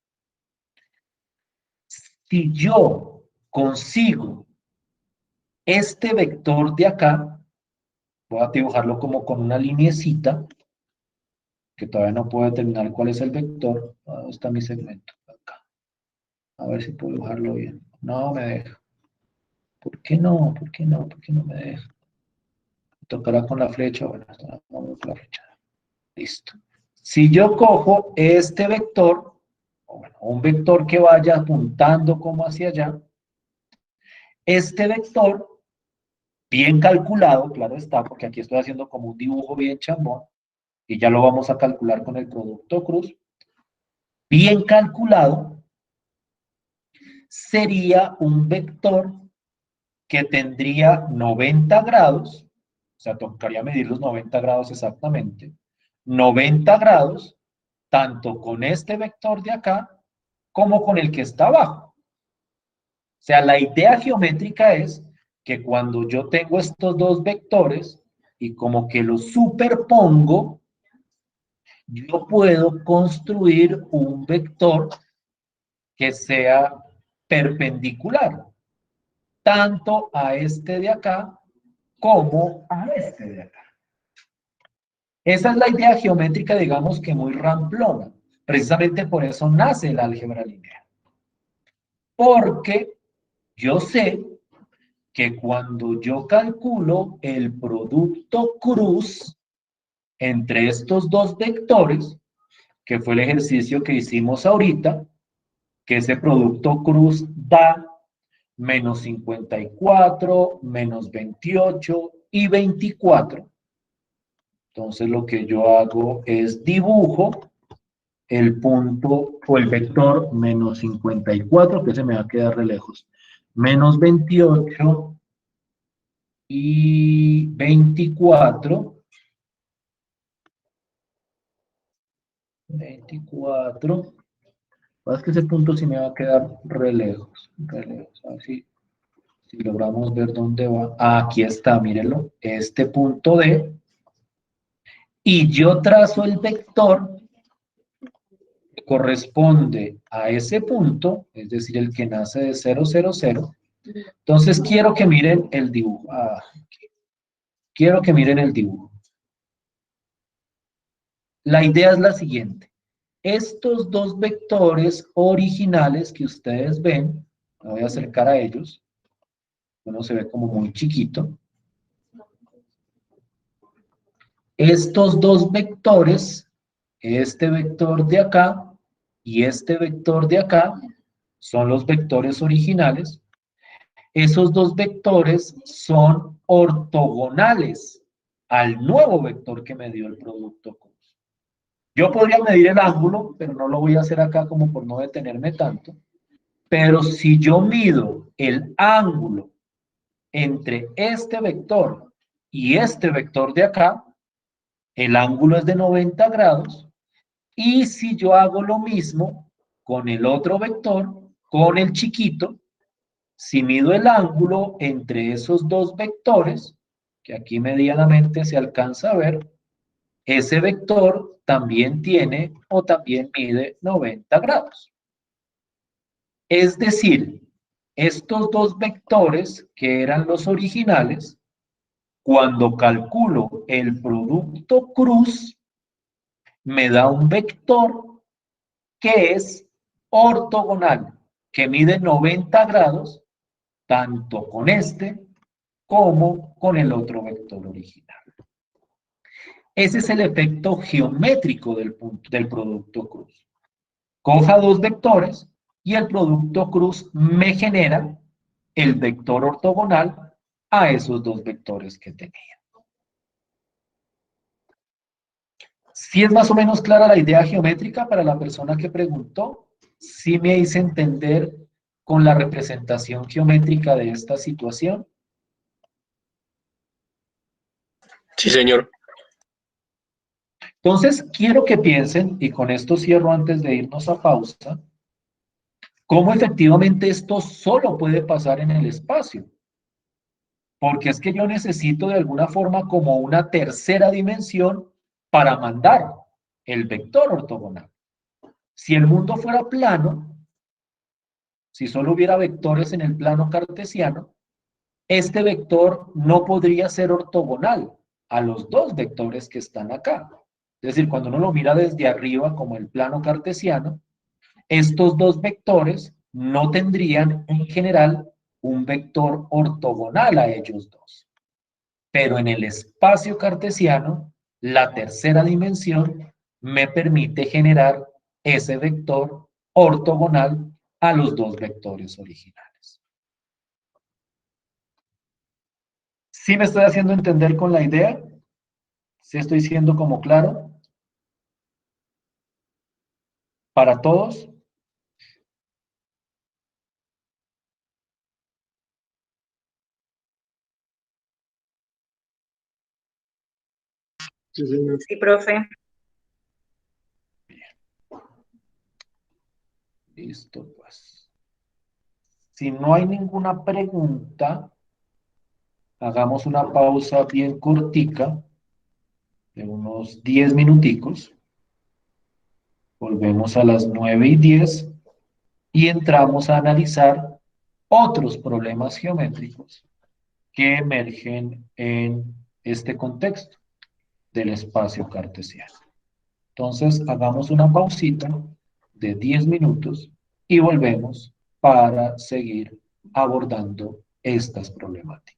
Si yo consigo este vector de acá, voy a dibujarlo como con una lineecita, que todavía no puedo determinar cuál es el vector. ¿Dónde está mi segmento? Acá. A ver si puedo dibujarlo bien. No me deja. ¿Por qué no? ¿Por qué no? ¿Por qué no me deja? Tocará con la flecha. Bueno, vamos con la flecha. Listo. Si yo cojo este vector, o bueno, un vector que vaya apuntando como hacia allá, este vector, bien calculado, claro está, porque aquí estoy haciendo como un dibujo bien chambón, y ya lo vamos a calcular con el producto cruz, bien calculado, sería un vector que tendría 90 grados, o sea, tocaría medir los 90 grados exactamente, 90 grados, tanto con este vector de acá, como con el que está abajo. O sea, la idea geométrica es que cuando yo tengo estos dos vectores y como que los superpongo, yo puedo construir un vector que sea perpendicular, tanto a este de acá como a este de acá. Esa es la idea geométrica, digamos que muy ramplona, Precisamente por eso nace el álgebra lineal. Porque yo sé que cuando yo calculo el producto cruz entre estos dos vectores, que fue el ejercicio que hicimos ahorita, que ese producto cruz da menos 54, menos 28 y 24. Entonces lo que yo hago es dibujo el punto o el vector menos 54, que se me va a quedar re lejos, menos 28 y 24. 24. Es que ese punto sí me va a quedar re lejos, re lejos. A ver si logramos ver dónde va. Ah, aquí está, mírenlo. Este punto D. Y yo trazo el vector que corresponde a ese punto, es decir, el que nace de 0, 0, 0. Entonces quiero que miren el dibujo. Ah, quiero que miren el dibujo. La idea es la siguiente. Estos dos vectores originales que ustedes ven, me voy a acercar a ellos. Uno se ve como muy chiquito. Estos dos vectores, este vector de acá y este vector de acá, son los vectores originales. Esos dos vectores son ortogonales al nuevo vector que me dio el producto cruz. Yo podría medir el ángulo, pero no lo voy a hacer acá como por no detenerme tanto. Pero si yo mido el ángulo entre este vector y este vector de acá, el ángulo es de 90 grados. Y si yo hago lo mismo con el otro vector, con el chiquito, si mido el ángulo entre esos dos vectores, que aquí medianamente se alcanza a ver, ese vector también tiene o también mide 90 grados. Es decir, estos dos vectores que eran los originales, cuando calculo el producto cruz, me da un vector que es ortogonal, que mide 90 grados, tanto con este como con el otro vector original. Ese es el efecto geométrico del producto cruz. Coja dos vectores y el producto cruz me genera el vector ortogonal a esos dos vectores que tenía. ¿Sí es más o menos clara la idea geométrica para la persona que preguntó? ¿Sí me hice entender con la representación geométrica de esta situación? Sí, señor. Entonces, quiero que piensen, y con esto cierro antes de irnos a pausa, cómo efectivamente esto solo puede pasar en el espacio. Porque es que yo necesito de alguna forma como una tercera dimensión para mandar el vector ortogonal. Si el mundo fuera plano, si solo hubiera vectores en el plano cartesiano, este vector no podría ser ortogonal a los dos vectores que están acá. Es decir, cuando uno lo mira desde arriba como el plano cartesiano, estos dos vectores no tendrían en general un vector ortogonal a ellos dos. Pero en el espacio cartesiano, la tercera dimensión me permite generar ese vector ortogonal a los dos vectores originales. ¿Sí me estoy haciendo entender con la idea? ¿Sí estoy siendo como claro? ¿Para todos? Sí, señor. Sí, profe. Listo, pues. Si no hay ninguna pregunta, hagamos una pausa bien cortica de unos 10 minuticos. Volvemos a las 9:10 y entramos a analizar otros problemas geométricos que emergen en este contexto del espacio cartesiano. Entonces, hagamos una pausita de 10 minutos y volvemos para seguir abordando estas problemáticas.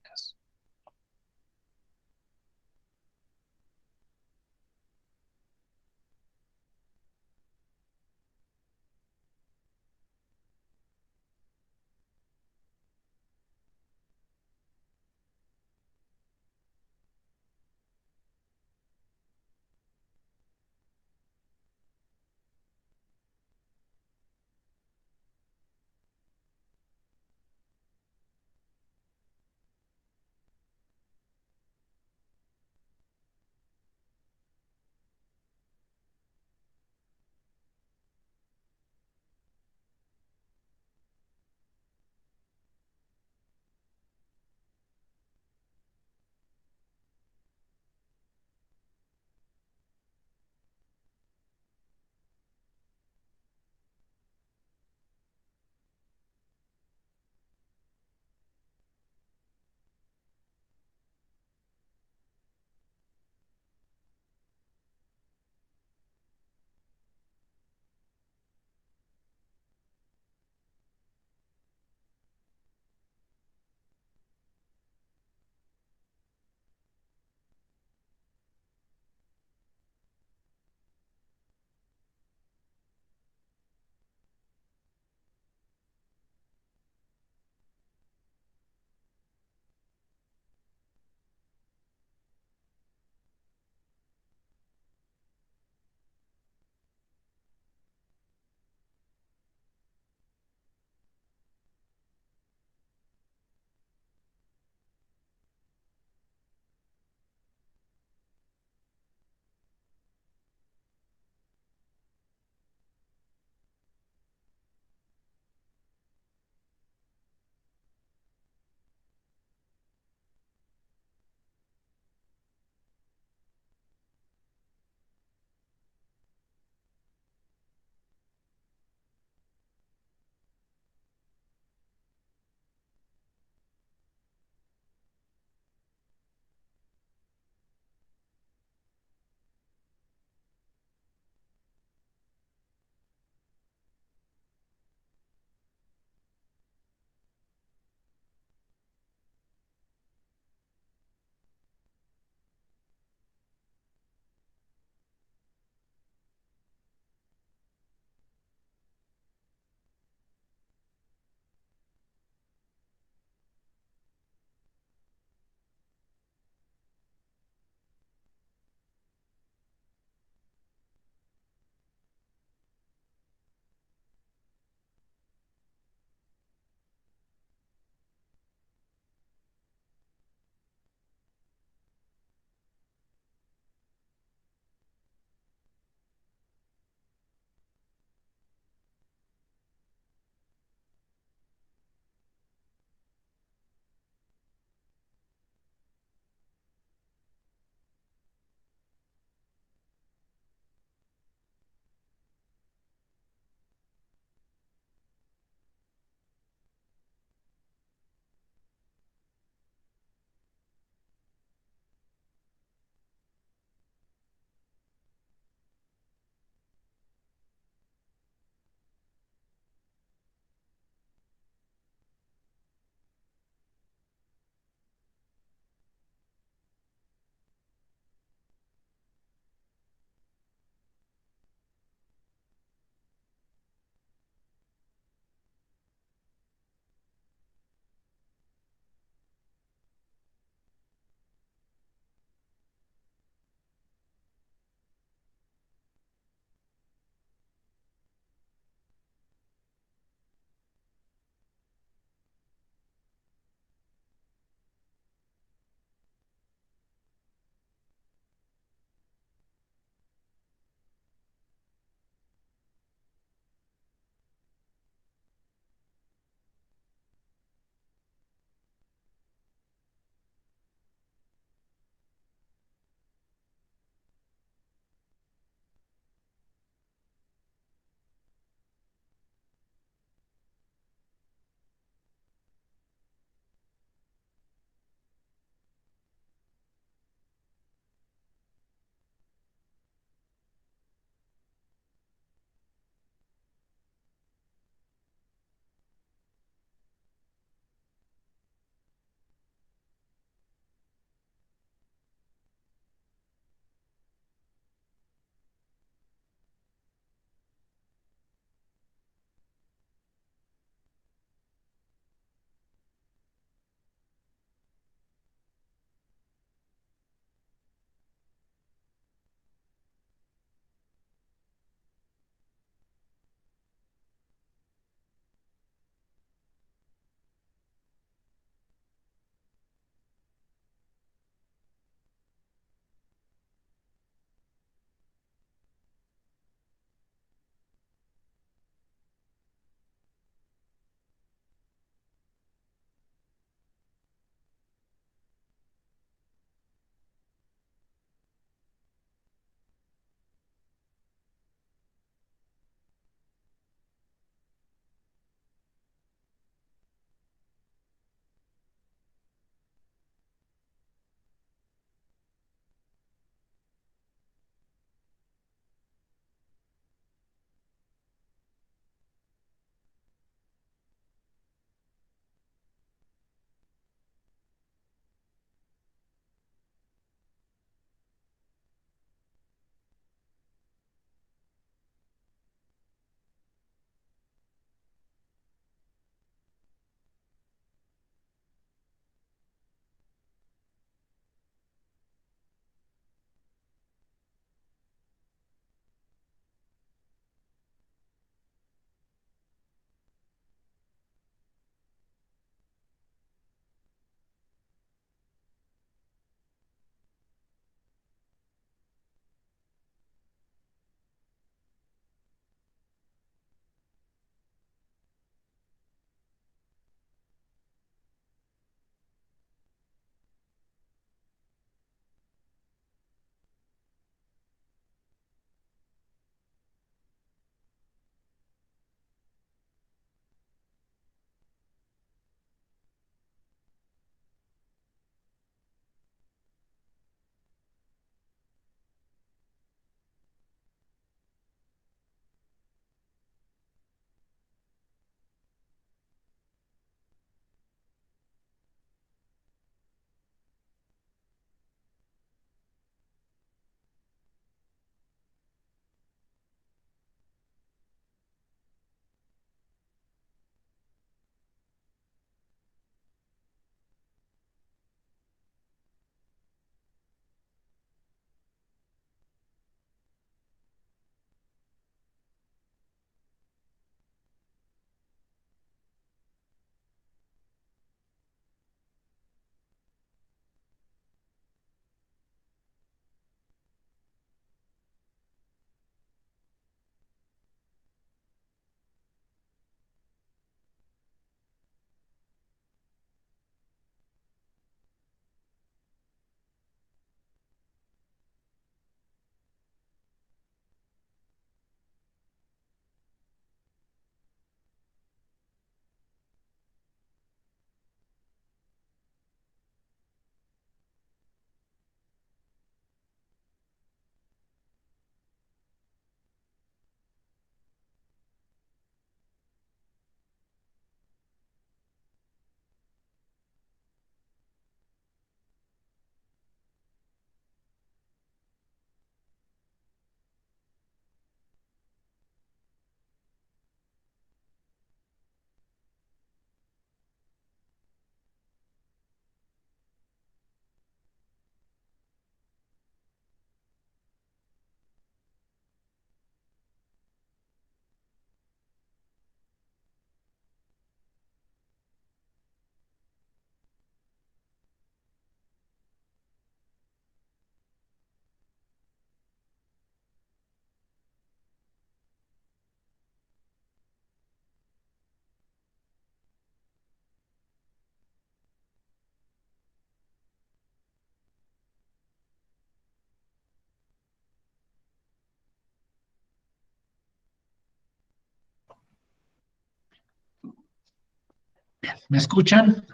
¿Me escuchan?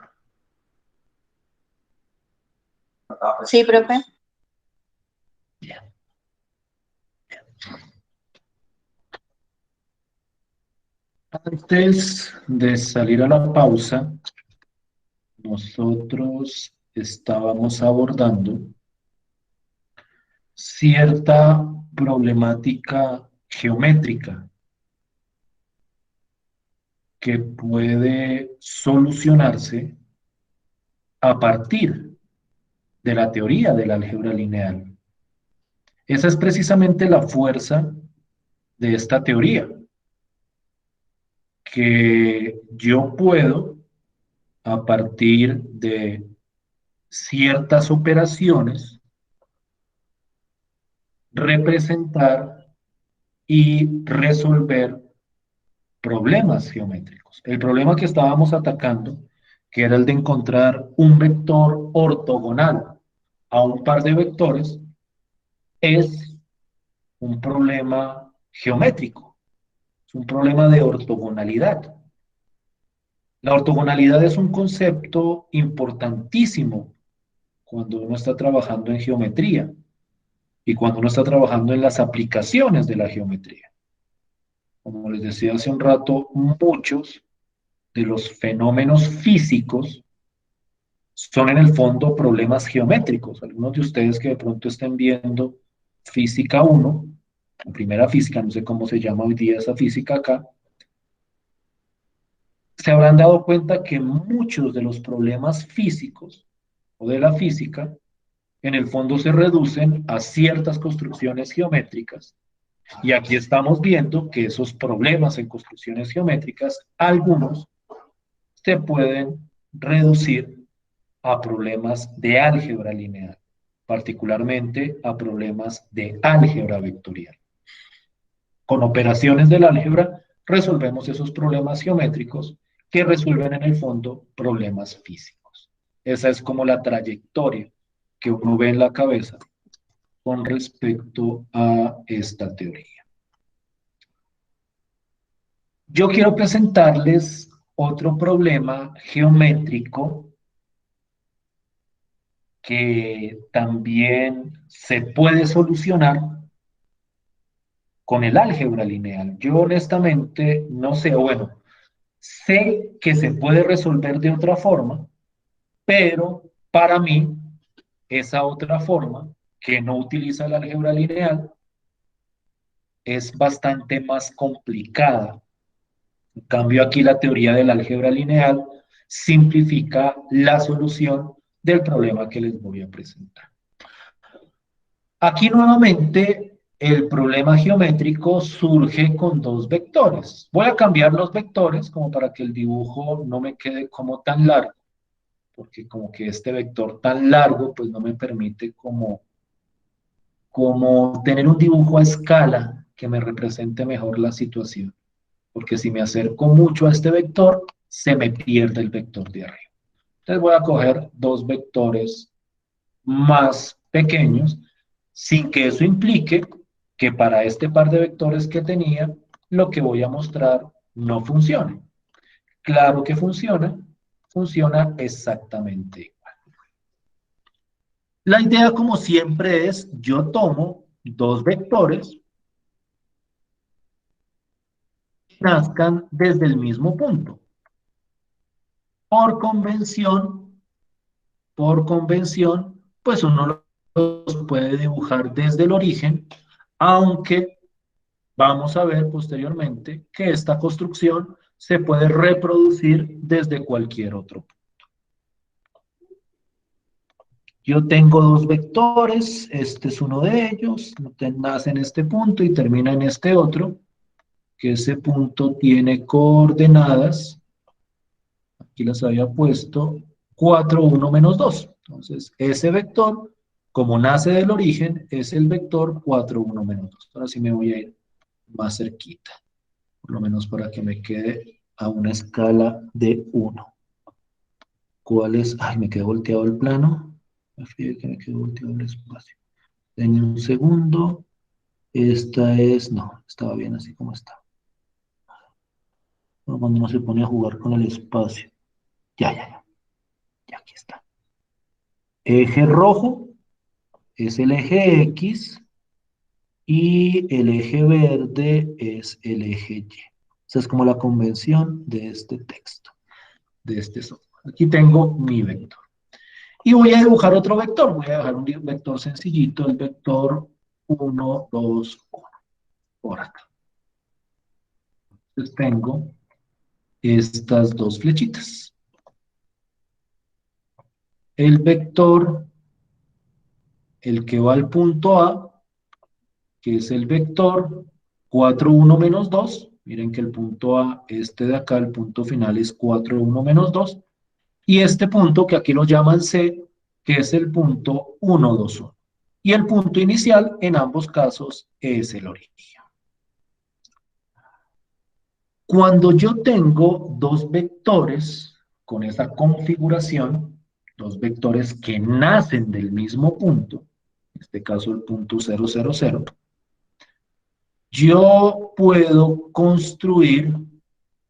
Sí, profe. Bien. Antes de salir a la pausa, nosotros estábamos abordando cierta problemática geométrica que puede solucionarse a partir de la teoría del álgebra lineal. Esa es precisamente la fuerza de esta teoría, que yo puedo, a partir de ciertas operaciones, representar y resolver problemas geométricos. El problema que estábamos atacando, que era el de encontrar un vector ortogonal a un par de vectores, es un problema geométrico, es un problema de ortogonalidad. La ortogonalidad es un concepto importantísimo cuando uno está trabajando en geometría y cuando uno está trabajando en las aplicaciones de la geometría. Como les decía hace un rato, muchos de los fenómenos físicos son en el fondo problemas geométricos. Algunos de ustedes que de pronto estén viendo física 1, la primera física, no sé cómo se llama hoy día esa física acá, se habrán dado cuenta que muchos de los problemas físicos o de la física en el fondo se reducen a ciertas construcciones geométricas. Y aquí estamos viendo que esos problemas en construcciones geométricas, algunos se pueden reducir a problemas de álgebra lineal, particularmente a problemas de álgebra vectorial. Con operaciones del álgebra resolvemos esos problemas geométricos que resuelven en el fondo problemas físicos. Esa es como la trayectoria que uno ve en la cabeza con respecto a esta teoría. Yo quiero presentarles otro problema geométrico que también se puede solucionar con el álgebra lineal. Yo honestamente no sé, o bueno, sé que se puede resolver de otra forma, pero para mí esa otra forma que no utiliza el álgebra lineal es bastante más complicada. En cambio, aquí la teoría del álgebra lineal simplifica la solución del problema que les voy a presentar. Aquí nuevamente el problema geométrico surge con dos vectores. Voy a cambiar los vectores como para que el dibujo no me quede como tan largo, porque como que este vector tan largo pues no me permite como tener un dibujo a escala que me represente mejor la situación. Porque si me acerco mucho a este vector, se me pierde el vector de arriba. Entonces voy a coger dos vectores más pequeños, sin que eso implique que para este par de vectores que tenía, lo que voy a mostrar no funcione. Claro que funciona, funciona exactamente igual. La idea, como siempre, es yo tomo dos vectores que nazcan desde el mismo punto. Por convención, pues uno los puede dibujar desde el origen, aunque vamos a ver posteriormente que esta construcción se puede reproducir desde cualquier otro punto. Yo tengo dos vectores, este es uno de ellos, nace en este punto y termina en este otro, que ese punto tiene coordenadas, aquí las había puesto, 4, 1, menos 2. Entonces, ese vector, como nace del origen, es el vector 4, 1, menos 2. Ahora sí me voy a ir más cerquita, por lo menos para que me quede a una escala de 1. ¿Cuál es? Ay, me quedó volteado el plano. Me fijé que me quedó volteado el espacio. Denme un segundo. Esta es, no, estaba bien así como está. Cuando uno se pone a jugar con el espacio. Ya aquí está. Eje rojo es el eje X y el eje verde es el eje Y. Esa es como la convención de este texto, de este software. Aquí tengo mi vector. Y voy a dibujar otro vector. Voy a dejar un vector sencillito, el vector 1, 2, 1, por acá. Entonces tengo estas dos flechitas. El vector, el que va al punto A, que es el vector 4, 1, menos 2. Miren que el punto A, este de acá, el punto final es 4, 1, menos 2. Y este punto, que aquí lo llaman C, que es el punto 1, 2, 1. Y el punto inicial, en ambos casos, es el origen. Cuando yo tengo dos vectores con esa configuración, dos vectores que nacen del mismo punto, en este caso el punto 0, 0, 0, yo puedo construir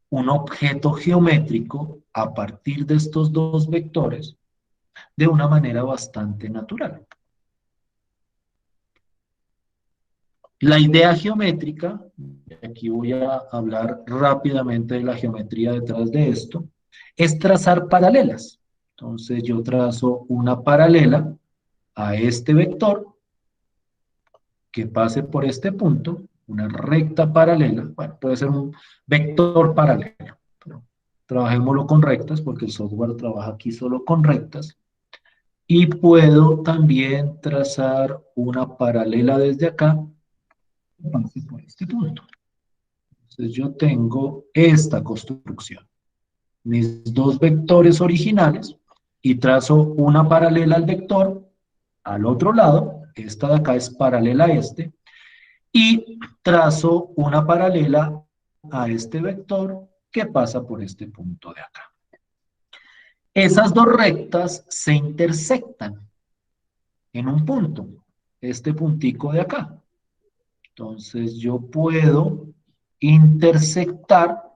un objeto geométrico a partir de estos dos vectores de una manera bastante natural. La idea geométrica, aquí voy a hablar rápidamente de la geometría detrás de esto, es trazar paralelas. Entonces yo trazo una paralela a este vector que pase por este punto, una recta paralela, bueno, puede ser un vector paralelo, pero trabajémoslo con rectas porque el software trabaja aquí solo con rectas. Y puedo también trazar una paralela desde acá, que pase por este punto. Entonces yo tengo esta construcción, mis dos vectores originales, y trazo una paralela al vector, al otro lado, esta de acá es paralela a este, y trazo una paralela a este vector que pasa por este punto de acá. Esas dos rectas se intersectan en un punto, este puntico de acá. Entonces yo puedo intersectar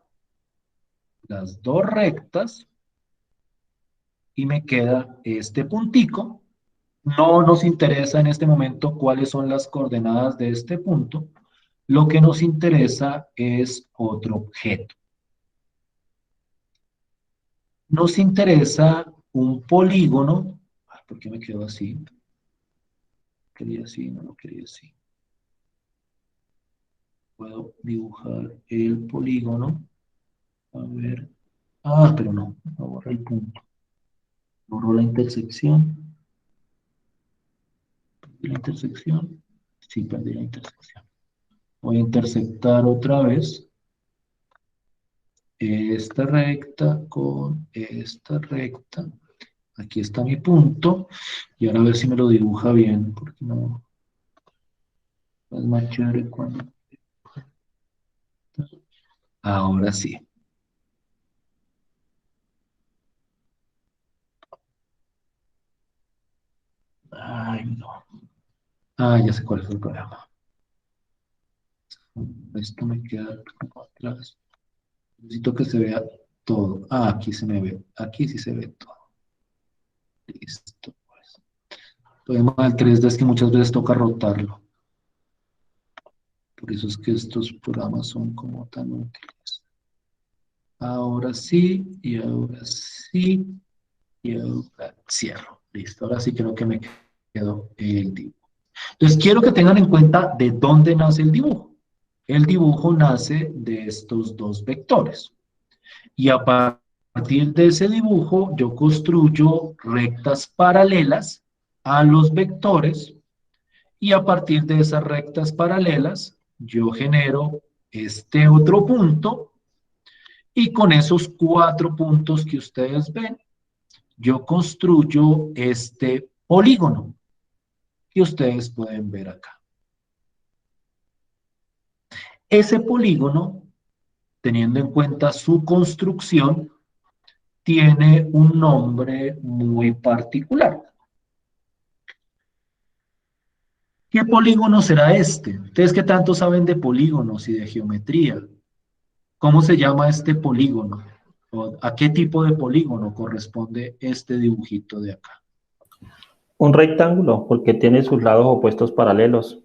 las dos rectas y me queda este puntico. No nos interesa en este momento cuáles son las coordenadas de este punto. Lo que nos interesa es otro objeto. Nos interesa un polígono. ¿Por qué me quedó así? Quería así, no lo quería así. Puedo dibujar el polígono. A ver. Ah, pero no. No borré el punto. Borro la intersección. ¿Perdí la intersección? Sí, perdí la intersección. Voy a intersectar otra vez esta recta con esta recta. Aquí está mi punto. Y ahora a ver si me lo dibuja bien, porque no es más chévere cuando... Ahora sí. Ay, no. Ah, ya sé cuál es el problema. Esto me queda como atrás. Necesito que se vea todo. Ah, aquí se me ve. Aquí sí se ve todo. Listo, pues. El problema del 3D es que muchas veces toca rotarlo. Por eso es que estos programas son como tan útiles. Ahora sí, y ahora sí, y ahora cierro. Listo, ahora sí creo que me quedó el dibujo. Entonces quiero que tengan en cuenta de dónde nace el dibujo. El dibujo nace de estos dos vectores. Y a partir de ese dibujo yo construyo rectas paralelas a los vectores y a partir de esas rectas paralelas yo genero este otro punto y con esos 4 puntos que ustedes ven yo construyo este polígono que ustedes pueden ver acá. Ese polígono, teniendo en cuenta su construcción, tiene un nombre muy particular. ¿Qué polígono será este? ¿Ustedes qué tanto saben de polígonos y de geometría? ¿Cómo se llama este polígono? ¿O a qué tipo de polígono corresponde este dibujito de acá? Un rectángulo, porque tiene sus lados opuestos paralelos.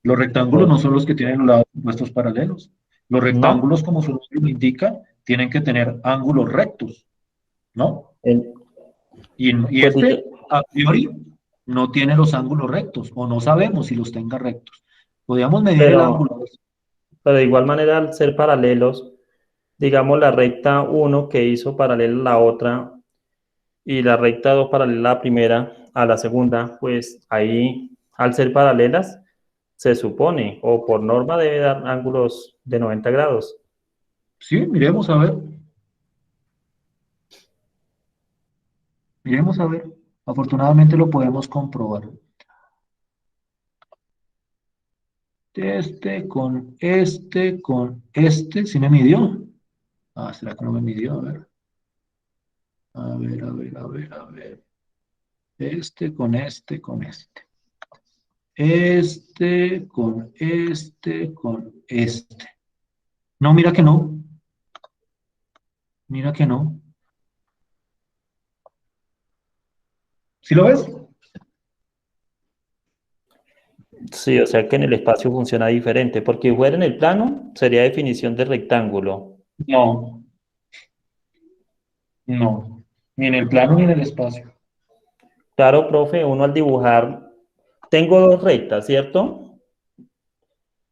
Los rectángulos Pues, no son los que tienen los lados opuestos paralelos. Los ¿no? rectángulos, como su nombre lo indica, tienen que tener ángulos rectos, ¿no? El- Y pues, este, a priori, no tiene los ángulos rectos, o no sabemos si los tenga rectos. Podríamos medir el pero, ángulo. pero de igual manera, al ser paralelos, digamos la recta uno que hizo paralela a la otra y la recta 2 paralela a la primera, a la segunda, pues ahí, al ser paralelas, se supone, o por norma debe dar ángulos de 90 grados. Sí, miremos a ver. Miremos a ver. Afortunadamente lo podemos comprobar. Con este, ¿sí me midió? Ah, ¿será que no me midió? A ver. A ver, a ver, a ver, a ver. Con este. Con este. No, mira que no. Mira que no. ¿Sí lo ves? Sí, o sea que en el espacio funciona diferente, porque fuera en el plano sería definición de rectángulo. No, no. Ni en el plano ni en el espacio. Claro, profe, uno al dibujar, tengo dos rectas, ¿cierto?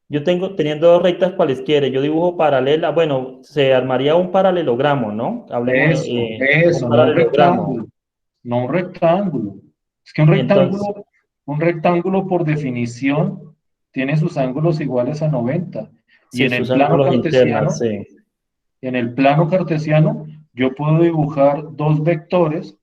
Yo tengo, teniendo dos rectas cualesquiera, yo dibujo paralela, bueno, se armaría un paralelogramo, ¿no? Hablemos un Eso, no un paralelogramo. rectángulo. No un rectángulo. Es que Entonces, un rectángulo por definición tiene sus ángulos iguales a 90. Y sí, sus ángulos internos, sí. en el plano cartesiano, yo puedo dibujar dos vectores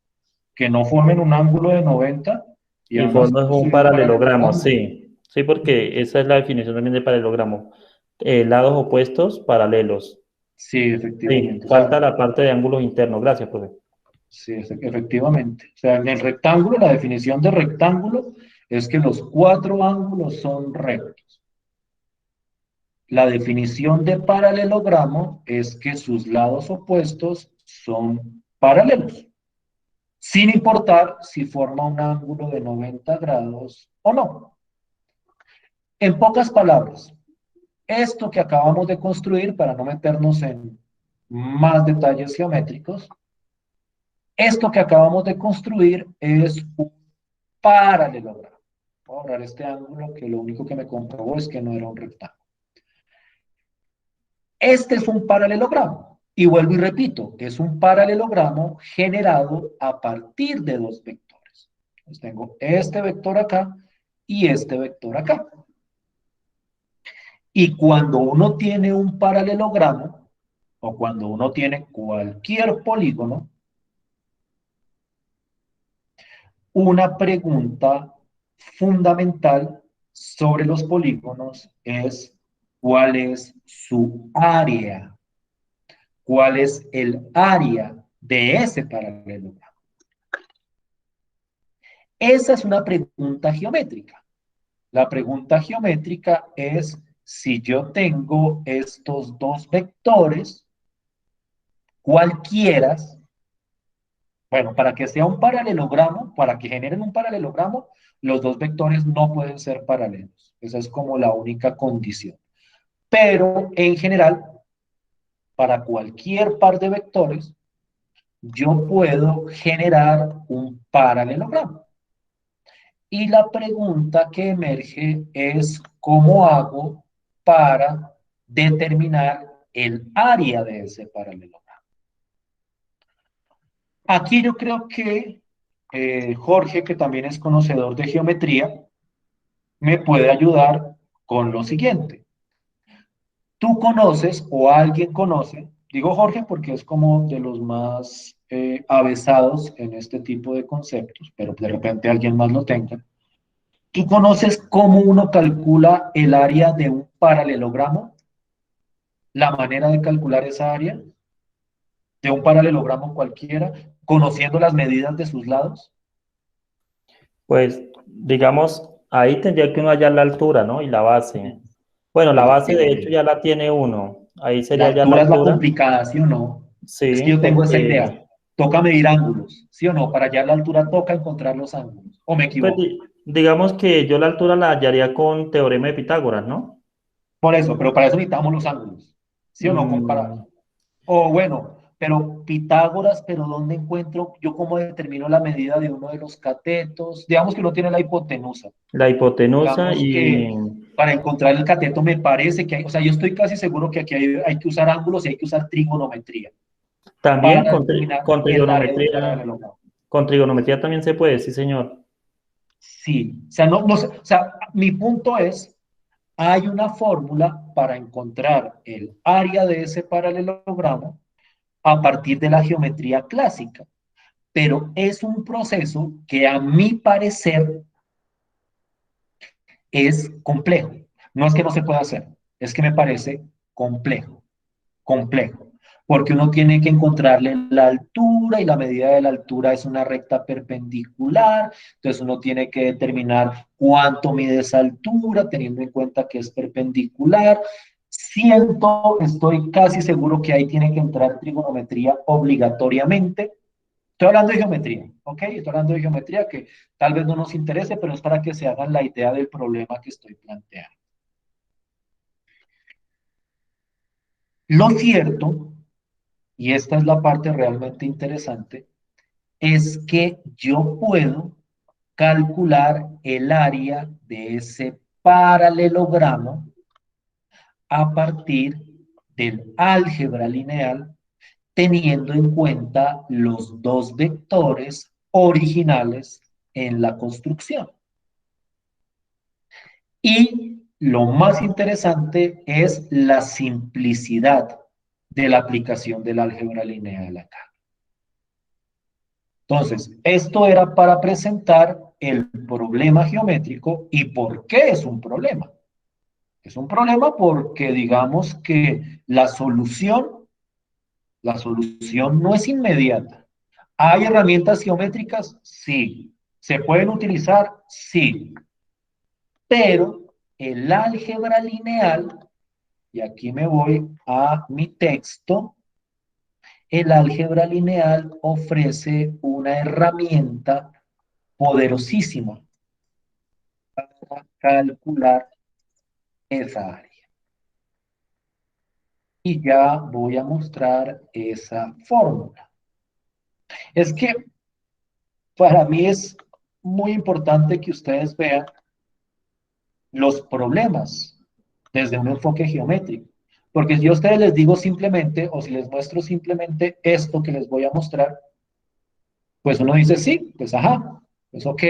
que no formen un ángulo de 90 y Y aún así formas un soy un paralelogramo, paralelogramo. sí. Sí, porque esa es la definición también de paralelogramo. Lados opuestos, paralelos. Sí, Sí, efectivamente. O sea, falta la parte de ángulos internos. Gracias, profe. sí, efectivamente. O sea, en el rectángulo, la definición de rectángulo es que los cuatro ángulos son rectos. La definición de paralelogramo es que sus lados opuestos son paralelos, sin importar si forma un ángulo de 90 grados o no. En pocas palabras, esto que acabamos de construir, para no meternos en más detalles geométricos, esto que acabamos de construir es un paralelogramo. Voy a borrar este ángulo que lo único que me comprobó es que no era un rectángulo. Este es un paralelogramo. Y vuelvo y repito, es un paralelogramo generado a partir de dos vectores. Entonces tengo este vector acá y este vector acá. Y cuando uno tiene un paralelogramo, o cuando uno tiene cualquier polígono, una pregunta fundamental sobre los polígonos es ¿cuál es su área? ¿Cuál es el área de ese paralelogramo? Esa es una pregunta geométrica. La pregunta geométrica es si yo tengo estos dos vectores, cualquiera, bueno, para que sea un paralelogramo, para que generen un paralelogramo, los dos vectores no pueden ser paralelos. Esa es como la única condición. Pero en general, para cualquier par de vectores, yo puedo generar un paralelogramo. Y la pregunta que emerge es, ¿cómo hago para determinar el área de ese paralelogramo? Aquí yo creo que Jorge, que también es conocedor de geometría, me puede ayudar con lo siguiente. Tú conoces o alguien conoce, digo Jorge porque es como de los más avesados en este tipo de conceptos, pero de repente alguien más lo tenga. ¿Tú conoces cómo uno calcula el área de un paralelogramo? La manera de calcular esa área de un paralelogramo cualquiera, conociendo las medidas de sus lados. Pues, digamos, ahí tendría que uno hallar la altura, ¿no? Y la base. Bueno, la base de hecho Efectivamente. ya la tiene uno. Ahí La sería ya la altura es la altura. complicada, ¿sí o no? Es que Sí, yo tengo esa porque idea. Toca medir ángulos, ¿sí o no? Para hallar la altura toca encontrar los ángulos. ¿O me pues, equivoco? digamos que yo la altura la hallaría con teorema de Pitágoras, ¿no? Por eso, pero para eso necesitamos los ángulos. ¿Sí o no? Mm, O bueno, pero Pitágoras, pero ¿dónde encuentro yo cómo determino la medida de uno de los catetos? Digamos que uno tiene la hipotenusa. la hipotenusa Digamos y que para encontrar el cateto me parece que hay, o sea, yo estoy casi seguro que aquí hay que usar ángulos y hay que usar trigonometría también para determinar el área de un paralelogramo. con trigonometría también se puede, sí, señor. Sí, o sea, no sé, o sea, mi punto es, hay una fórmula para encontrar el área de ese paralelogramo a partir de la geometría clásica, pero es un proceso que a mi parecer es complejo. No es que no se pueda hacer, es que me parece complejo, complejo, porque uno tiene que encontrarle la altura y la medida de la altura es una recta perpendicular, entonces uno tiene que determinar cuánto mide esa altura, teniendo en cuenta que es perpendicular. Estoy casi seguro que ahí tiene que entrar trigonometría obligatoriamente. Estoy hablando de geometría, ¿ok? Estoy hablando de geometría que tal vez no nos interese, pero es para que se hagan la idea del problema que estoy planteando. Lo cierto, y esta es la parte realmente interesante, es que yo puedo calcular el área de ese paralelogramo a partir del álgebra lineal, teniendo en cuenta los dos vectores originales en la construcción. Y lo más interesante es la simplicidad de la aplicación del álgebra lineal acá. Entonces, esto era para presentar el problema geométrico y por qué es un problema. Es un problema porque digamos que la solución no es inmediata. ¿Hay herramientas geométricas? Sí. ¿Se pueden utilizar? Sí. Pero el álgebra lineal, y aquí me voy a mi texto, el álgebra lineal ofrece una herramienta poderosísima para calcular esa área. Y ya voy a mostrar esa fórmula. Es que para mí es muy importante que ustedes vean los problemas desde un enfoque geométrico. Porque si yo a ustedes les digo simplemente, o si les muestro simplemente esto que les voy a mostrar, pues uno dice, sí, pues ajá, pues ok,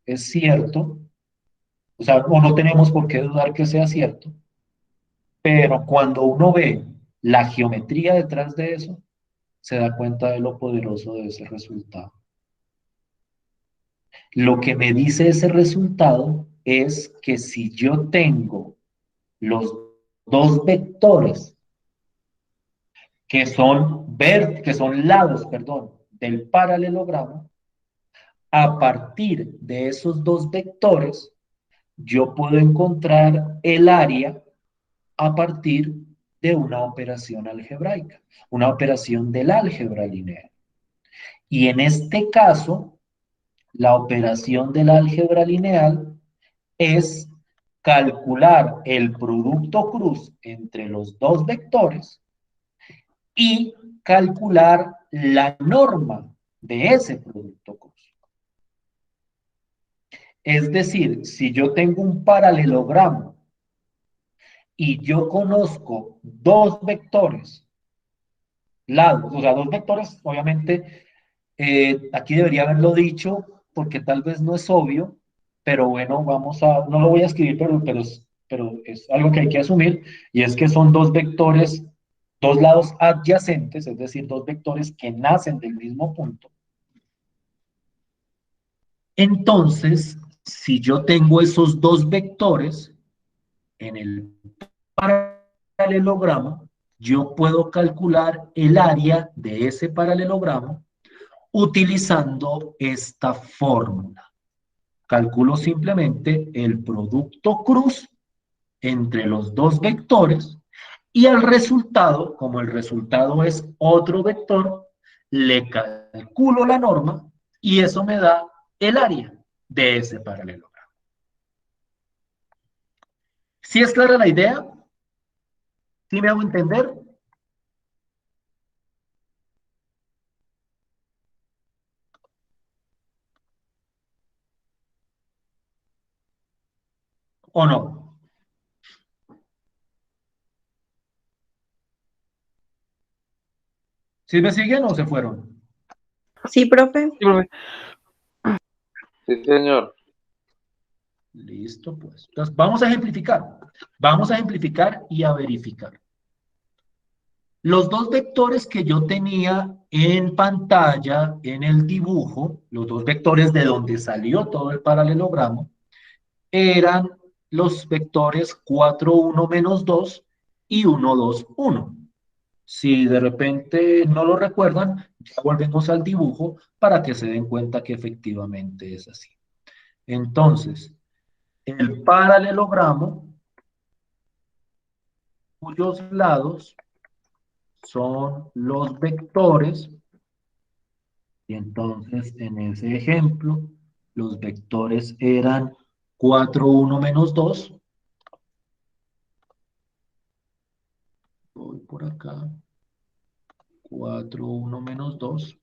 es cierto. O sea, o no tenemos por qué dudar que sea cierto. Pero cuando uno ve la geometría detrás de eso, se da cuenta de lo poderoso de ese resultado. Lo que me dice ese resultado es que si yo tengo los dos vectores que son lados, perdón, del paralelogramo, a partir de esos dos vectores, yo puedo encontrar el área a partir de una operación algebraica, una operación del álgebra lineal. Y en este caso, la operación del álgebra lineal es calcular el producto cruz entre los dos vectores y calcular la norma de ese producto cruz. Es decir, si yo tengo un paralelogramo y yo conozco dos vectores, lados, o sea, dos vectores, obviamente, aquí debería haberlo dicho porque tal vez no es obvio, pero bueno, no lo voy a escribir, pero es algo que hay que asumir, y es que son dos vectores, dos lados adyacentes, es decir, dos vectores que nacen del mismo punto. Entonces, si yo tengo esos dos vectores en el paralelogramo, yo puedo calcular el área de ese paralelogramo utilizando esta fórmula. Calculo simplemente el producto cruz entre los dos vectores Y al resultado, como el resultado es otro vector, le calculo la norma y eso me da el área de ese paralelogramo. ¿Sí es clara la idea? ¿Sí me hago entender? ¿O no? ¿Sí me siguen o se fueron? Sí, profe. Sí, profe. Sí, señor. Listo, pues. Entonces, vamos a ejemplificar. Vamos a ejemplificar y a verificar. Los dos vectores que yo tenía en pantalla, en el dibujo, los dos vectores de donde salió todo el paralelogramo, eran los vectores 4, 1, menos 2 y 1, 2, 1. Si de repente no lo recuerdan, ya volvemos al dibujo para que se den cuenta que efectivamente es así. Entonces, el paralelogramo, cuyos lados son los vectores, y entonces en ese ejemplo, los vectores eran 4, 1, menos 2. Voy por acá. 4, 1, menos 2.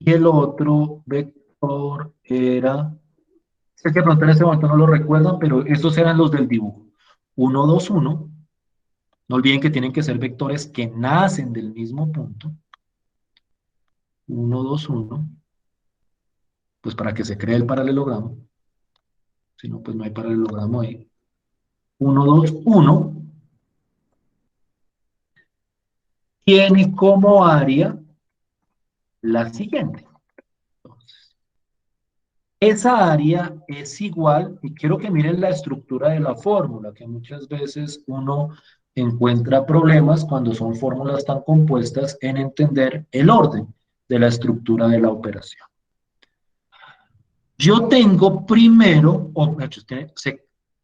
Y el otro vector era, sé que de pronto en ese momento no lo recuerdan, pero estos eran los del dibujo. 1, 2, 1. No olviden que tienen que ser vectores que nacen del mismo punto. 1, 2, 1. Pues para que se cree el paralelogramo. Si no, pues no hay paralelogramo ahí. 1, 2, 1. Tiene como área la siguiente. Entonces, esa área es igual, y quiero que miren la estructura de la fórmula, que muchas veces uno encuentra problemas cuando son fórmulas tan compuestas en entender el orden de la estructura de la operación. Yo tengo primero,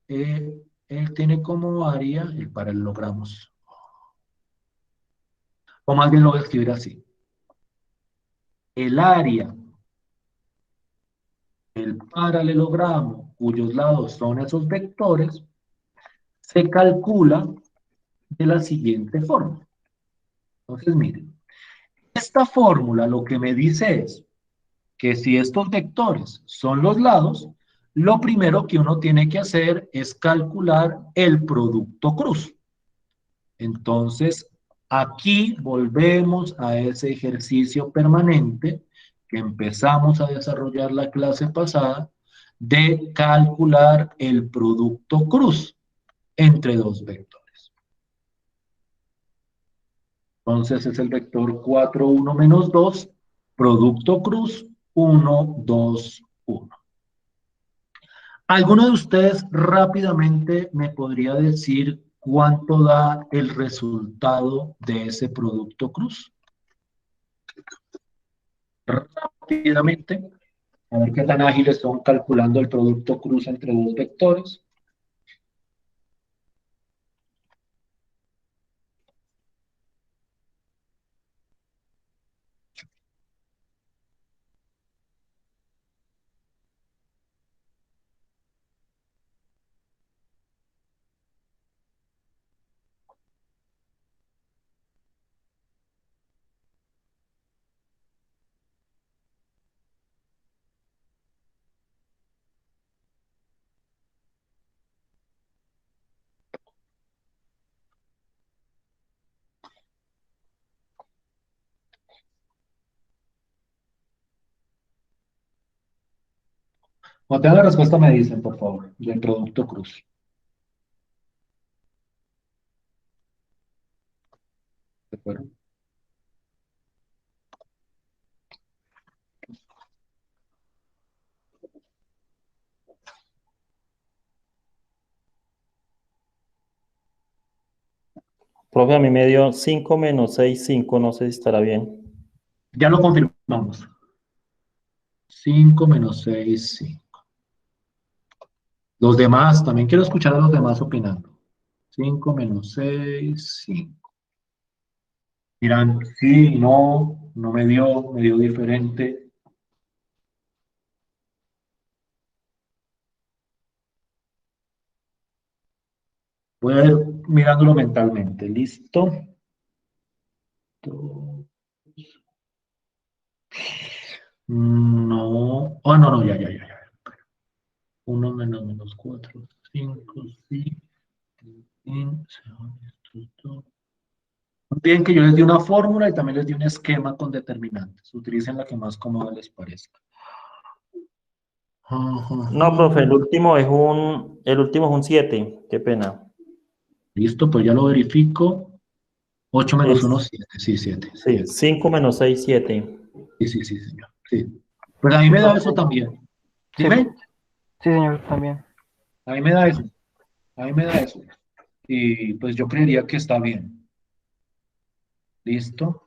él tiene como área el paralelogramos, o más bien lo voy a escribir así. El área del paralelogramo, cuyos lados son esos vectores, se calcula de la siguiente forma. Entonces, miren, esta fórmula lo que me dice es que si estos vectores son los lados, lo primero que uno tiene que hacer es calcular el producto cruz. Entonces, aquí volvemos a ese ejercicio permanente que empezamos a desarrollar la clase pasada de calcular el producto cruz entre dos vectores. Entonces es el vector 4, 1, menos 2, producto cruz 1, 2, 1. ¿Alguno de ustedes rápidamente me podría decir cuánto da el resultado de ese producto cruz? Rápidamente, a ver qué tan ágiles son calculando el producto cruz entre dos vectores. Cuando tengan la respuesta me dicen, por favor, del producto cruz. ¿De acuerdo? Profe, a mí me dio 5 menos 6, 5, no sé si estará bien. Ya lo confirmamos. 5 menos 6, 5. Los demás, también quiero escuchar a los demás opinando. 5 menos 6, 5. Dirán, sí, no, no me dio diferente. Voy a ir mirándolo mentalmente. ¿Listo? No. Oh, no, no, ya. 1 menos 4, 5, sí. Bien que yo les di una fórmula y también les di un esquema con determinantes. Utilicen la que más cómoda les parezca. No, profe, el último es un 7, qué pena. Listo, pues ya lo verifico. 8 menos Es, 1, 7. Sí, 7. sí, 5 menos 6, 7. Sí, señor. Sí. Pues a mí me da eso también. Sí, Dime, sí, señor, también. a mí me da eso. A mí me da eso. Y pues yo creería que está bien. ¿Listo?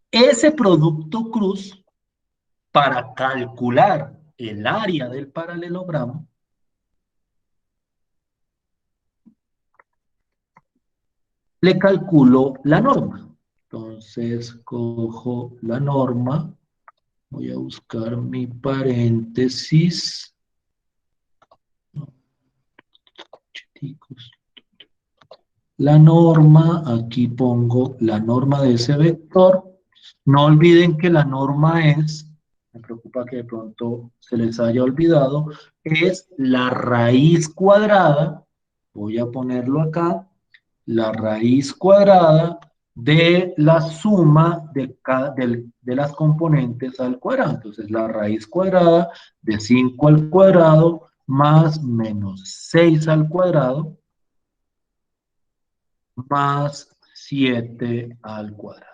Ese producto cruz, para calcular el área del paralelogramo, le calculo la norma. Entonces, cojo la norma, voy a buscar mi paréntesis. La norma, aquí pongo la norma de ese vector. No olviden que la norma es, me preocupa que de pronto se les haya olvidado, es la raíz cuadrada, voy a ponerlo acá, la raíz cuadrada de la suma de las componentes al cuadrado. Entonces, la raíz cuadrada de 5 al cuadrado más menos 6 al cuadrado más 7 al cuadrado.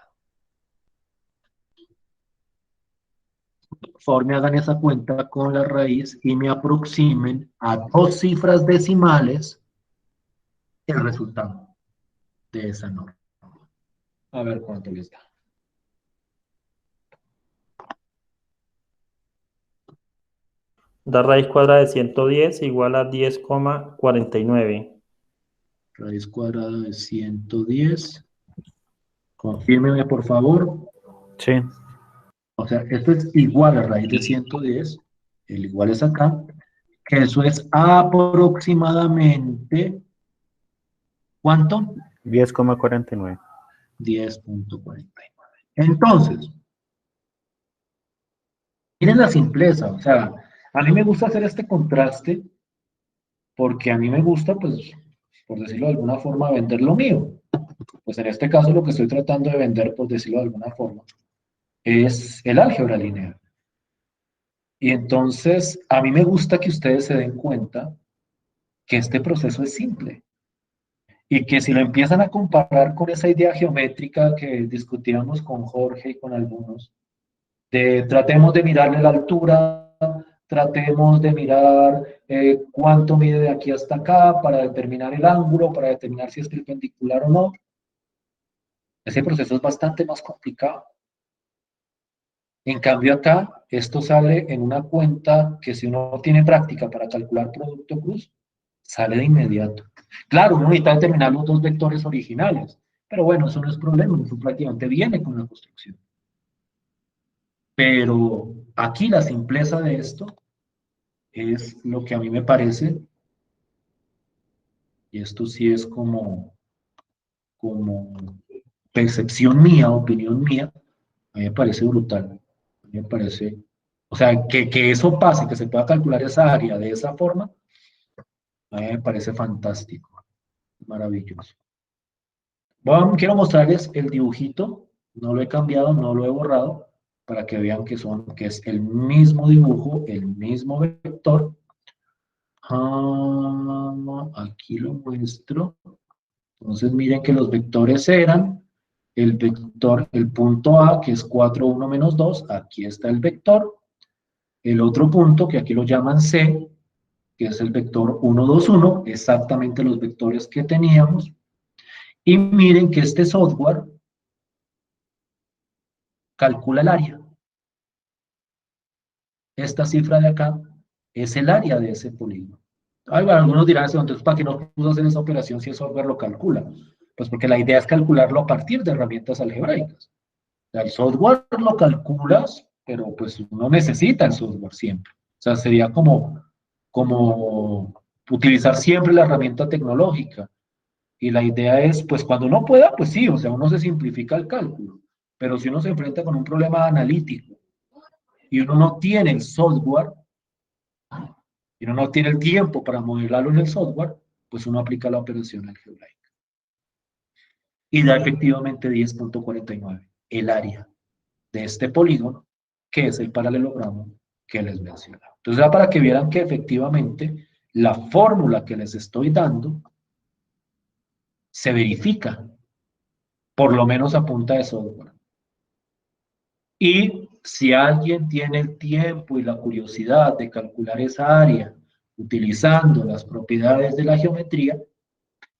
Por favor, me hagan esa cuenta con la raíz y me aproximen a 2 cifras decimales el resultado de esa norma. A ver cuánto les da. Da raíz cuadrada de 110 igual a 10,49. Raíz cuadrada de 110. Confírmeme, por favor. Sí. O sea, esto es igual a raíz de 110. El igual es acá. Que eso es aproximadamente, ¿cuánto? 10,49. 10.49. Entonces, miren la simpleza, o sea, a mí me gusta hacer este contraste porque a mí me gusta, pues, por decirlo de alguna forma, vender lo mío. Pues en este caso lo que estoy tratando de vender, por decirlo de alguna forma, es el álgebra lineal. Y entonces, a mí me gusta que ustedes se den cuenta que este proceso es simple y que si lo empiezan a comparar con esa idea geométrica que discutíamos con Jorge y con algunos, tratemos de mirarle la altura, tratemos de mirar cuánto mide de aquí hasta acá para determinar el ángulo, para determinar si es perpendicular o no. Ese proceso es bastante más complicado. En cambio acá, esto sale en una cuenta que si uno tiene práctica para calcular producto cruz, sale de inmediato. Claro, uno necesita determinar los dos vectores originales, pero bueno, eso no es problema, eso prácticamente viene con la construcción. Pero aquí la simpleza de esto es lo que a mí me parece, y esto sí es como percepción mía, opinión mía, a mí me parece brutal. A mí me parece, o sea, que eso pase, que se pueda calcular esa área de esa forma, a mí me parece fantástico, maravilloso. Bueno, quiero mostrarles el dibujito, no lo he cambiado, no lo he borrado, para que vean que es el mismo dibujo, el mismo vector. Aquí lo muestro. Entonces miren que los vectores eran el vector, el punto A, que es 4, 1, menos 2, aquí está el vector. El otro punto, que aquí lo llaman C, que es el vector 1, 2, 1, exactamente los vectores que teníamos. Y miren que este software calcula el área. Esta cifra de acá es el área de ese polígono. Bueno, algunos dirán, entonces, ¿para qué no pudo hacer esa operación si el software lo calcula? Pues porque la idea es calcularlo a partir de herramientas algebraicas. O sea, el software lo calculas, pero pues uno necesita el software siempre. O sea, sería como utilizar siempre la herramienta tecnológica. Y la idea es, pues cuando uno pueda, pues sí, o sea, uno se simplifica el cálculo. Pero si uno se enfrenta con un problema analítico y uno no tiene el software, y uno no tiene el tiempo para modelarlo en el software, pues uno aplica la operación algebraica. Y da efectivamente 10.49, el área de este polígono, que es el paralelogramo que les mencionaba. Entonces, ya para que vieran que efectivamente la fórmula que les estoy dando se verifica, por lo menos a punta de software. Y si alguien tiene el tiempo y la curiosidad de calcular esa área utilizando las propiedades de la geometría,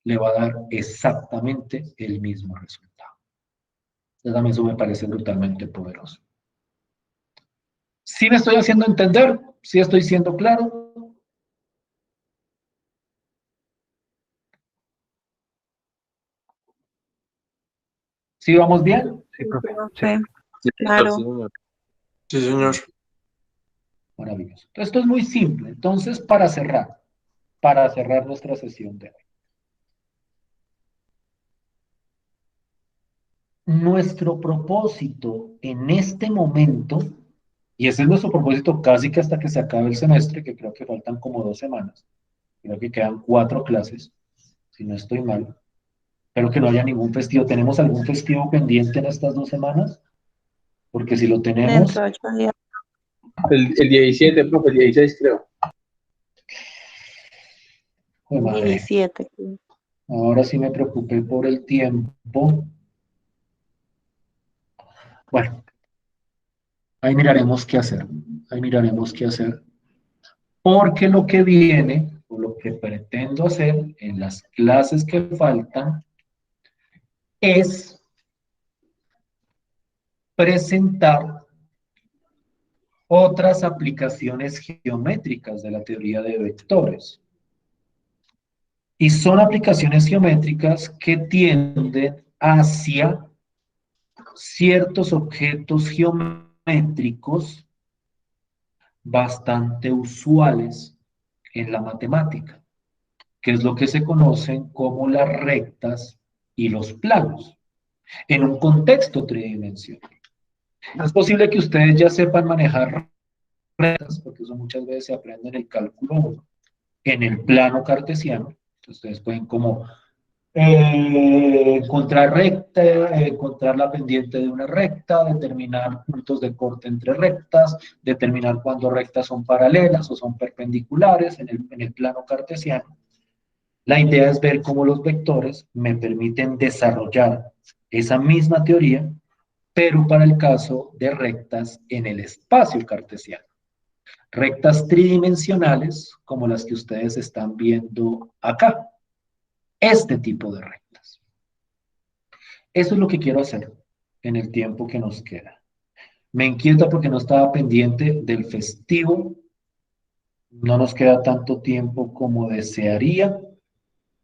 le va a dar exactamente el mismo resultado. Entonces, a mí eso me parece brutalmente poderoso. ¿Sí me estoy haciendo entender? ¿Sí estoy siendo claro? ¿Sí vamos bien? Sí, profe. Sí. Profe, Sí, claro. señor. Sí, señor. Maravilloso. Entonces, esto es muy simple. Entonces, para cerrar nuestra sesión de hoy. Nuestro propósito en este momento, y ese es nuestro propósito casi que hasta que se acabe el semestre, que creo que faltan como 2 semanas, creo que quedan 4 clases, si no estoy mal, pero que no haya ningún festivo. ¿Tenemos algún festivo pendiente en estas 2 semanas? Porque si lo Dentro tenemos, de 8 días, El 17, profe, el 16 creo. pues madre, 17. ahora sí me preocupé por el tiempo. Bueno, ahí miraremos qué hacer. Ahí miraremos qué hacer. Porque lo que viene, o lo que pretendo hacer en las clases que faltan, es presentar otras aplicaciones geométricas de la teoría de vectores. Y son aplicaciones geométricas que tienden hacia ciertos objetos geométricos bastante usuales en la matemática, que es lo que se conocen como las rectas y los planos, en un contexto tridimensional. Es posible que ustedes ya sepan manejar rectas, porque eso muchas veces se aprende en el cálculo 1, en el plano cartesiano. Ustedes pueden como encontrar recta, encontrar la pendiente de una recta, determinar puntos de corte entre rectas, determinar cuándo rectas son paralelas o son perpendiculares en el plano cartesiano. La idea es ver cómo los vectores me permiten desarrollar esa misma teoría, pero para el caso de rectas en el espacio cartesiano. Rectas tridimensionales como las que ustedes están viendo acá. Este tipo de rectas. Eso es lo que quiero hacer en el tiempo que nos queda. Me inquieta porque no estaba pendiente del festivo. No nos queda tanto tiempo como desearía,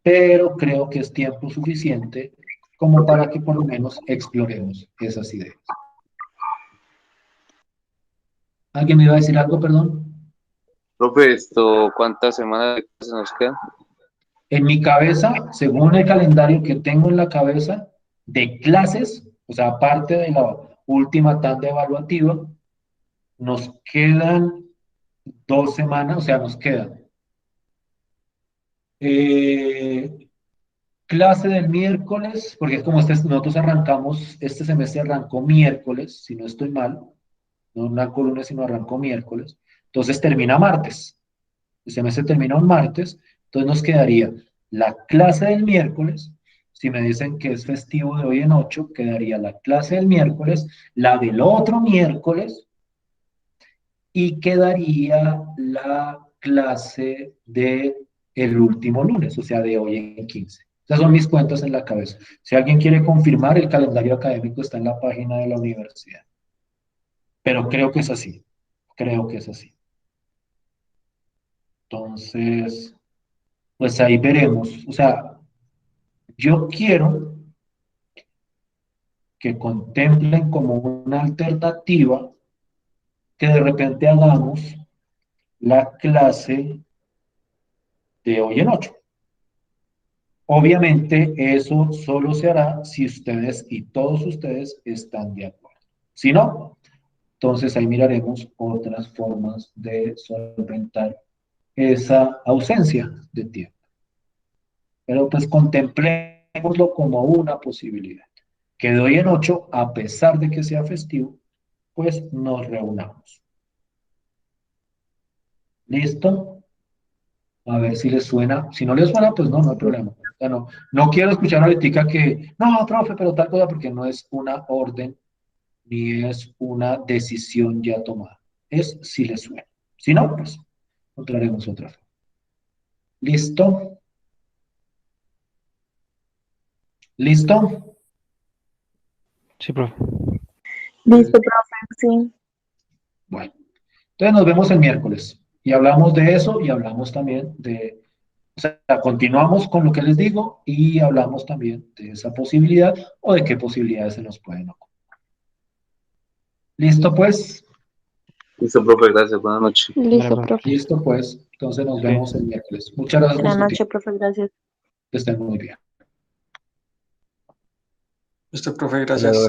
pero creo que es tiempo suficiente como para que por lo menos exploremos esas ideas. ¿Alguien me iba a decir algo, perdón? Profe, ¿cuántas semanas de clase nos quedan? En mi cabeza, según el calendario que tengo en la cabeza de clases, o sea, aparte de la última tanda evaluativa, nos quedan 2 semanas, o sea, nos quedan clase del miércoles, porque es como nosotros arrancamos, este semestre arrancó miércoles, si no estoy mal, no arrancó lunes, sino arrancó miércoles, entonces termina martes, el semestre termina un martes, entonces nos quedaría la clase del miércoles, si me dicen que es festivo de hoy en 8, quedaría la clase del miércoles, la del otro miércoles, y quedaría la clase de el último lunes, o sea, de hoy en 15. Esas son mis cuentas en la cabeza. Si alguien quiere confirmar, el calendario académico está en la página de la universidad. Pero creo que es así. Creo que es así. Entonces, pues ahí veremos. O sea, yo quiero que contemplen como una alternativa que de repente hagamos la clase de hoy en 8. Obviamente eso solo se hará si ustedes y todos ustedes están de acuerdo. Si no, entonces ahí miraremos otras formas de solventar esa ausencia de tiempo. Pero pues contemplémoslo como una posibilidad. Que de hoy en 8, a pesar de que sea festivo, pues nos reunamos. ¿Listo? A ver si les suena. Si no les suena, pues no hay problema. O sea, no quiero escuchar ahorita que, no, profe, pero tal cosa, porque no es una orden ni es una decisión ya tomada. Es si les suena. Si no, pues encontraremos otra forma. ¿Listo? ¿Listo? Sí, profe. Listo, profe, sí. Bueno, entonces nos vemos el miércoles y hablamos de eso y hablamos también de, o sea, continuamos con lo que les digo y hablamos también de esa posibilidad o de qué posibilidades se nos pueden ocurrir. ¿Listo pues? Listo, profe, gracias. Buenas noches. Listo, Vale, profe. Listo pues. Entonces nos Sí. vemos el miércoles. Muchas gracias por Buenas su tiempo. noches, profe, gracias. Que estén muy bien. Listo, profe, gracias.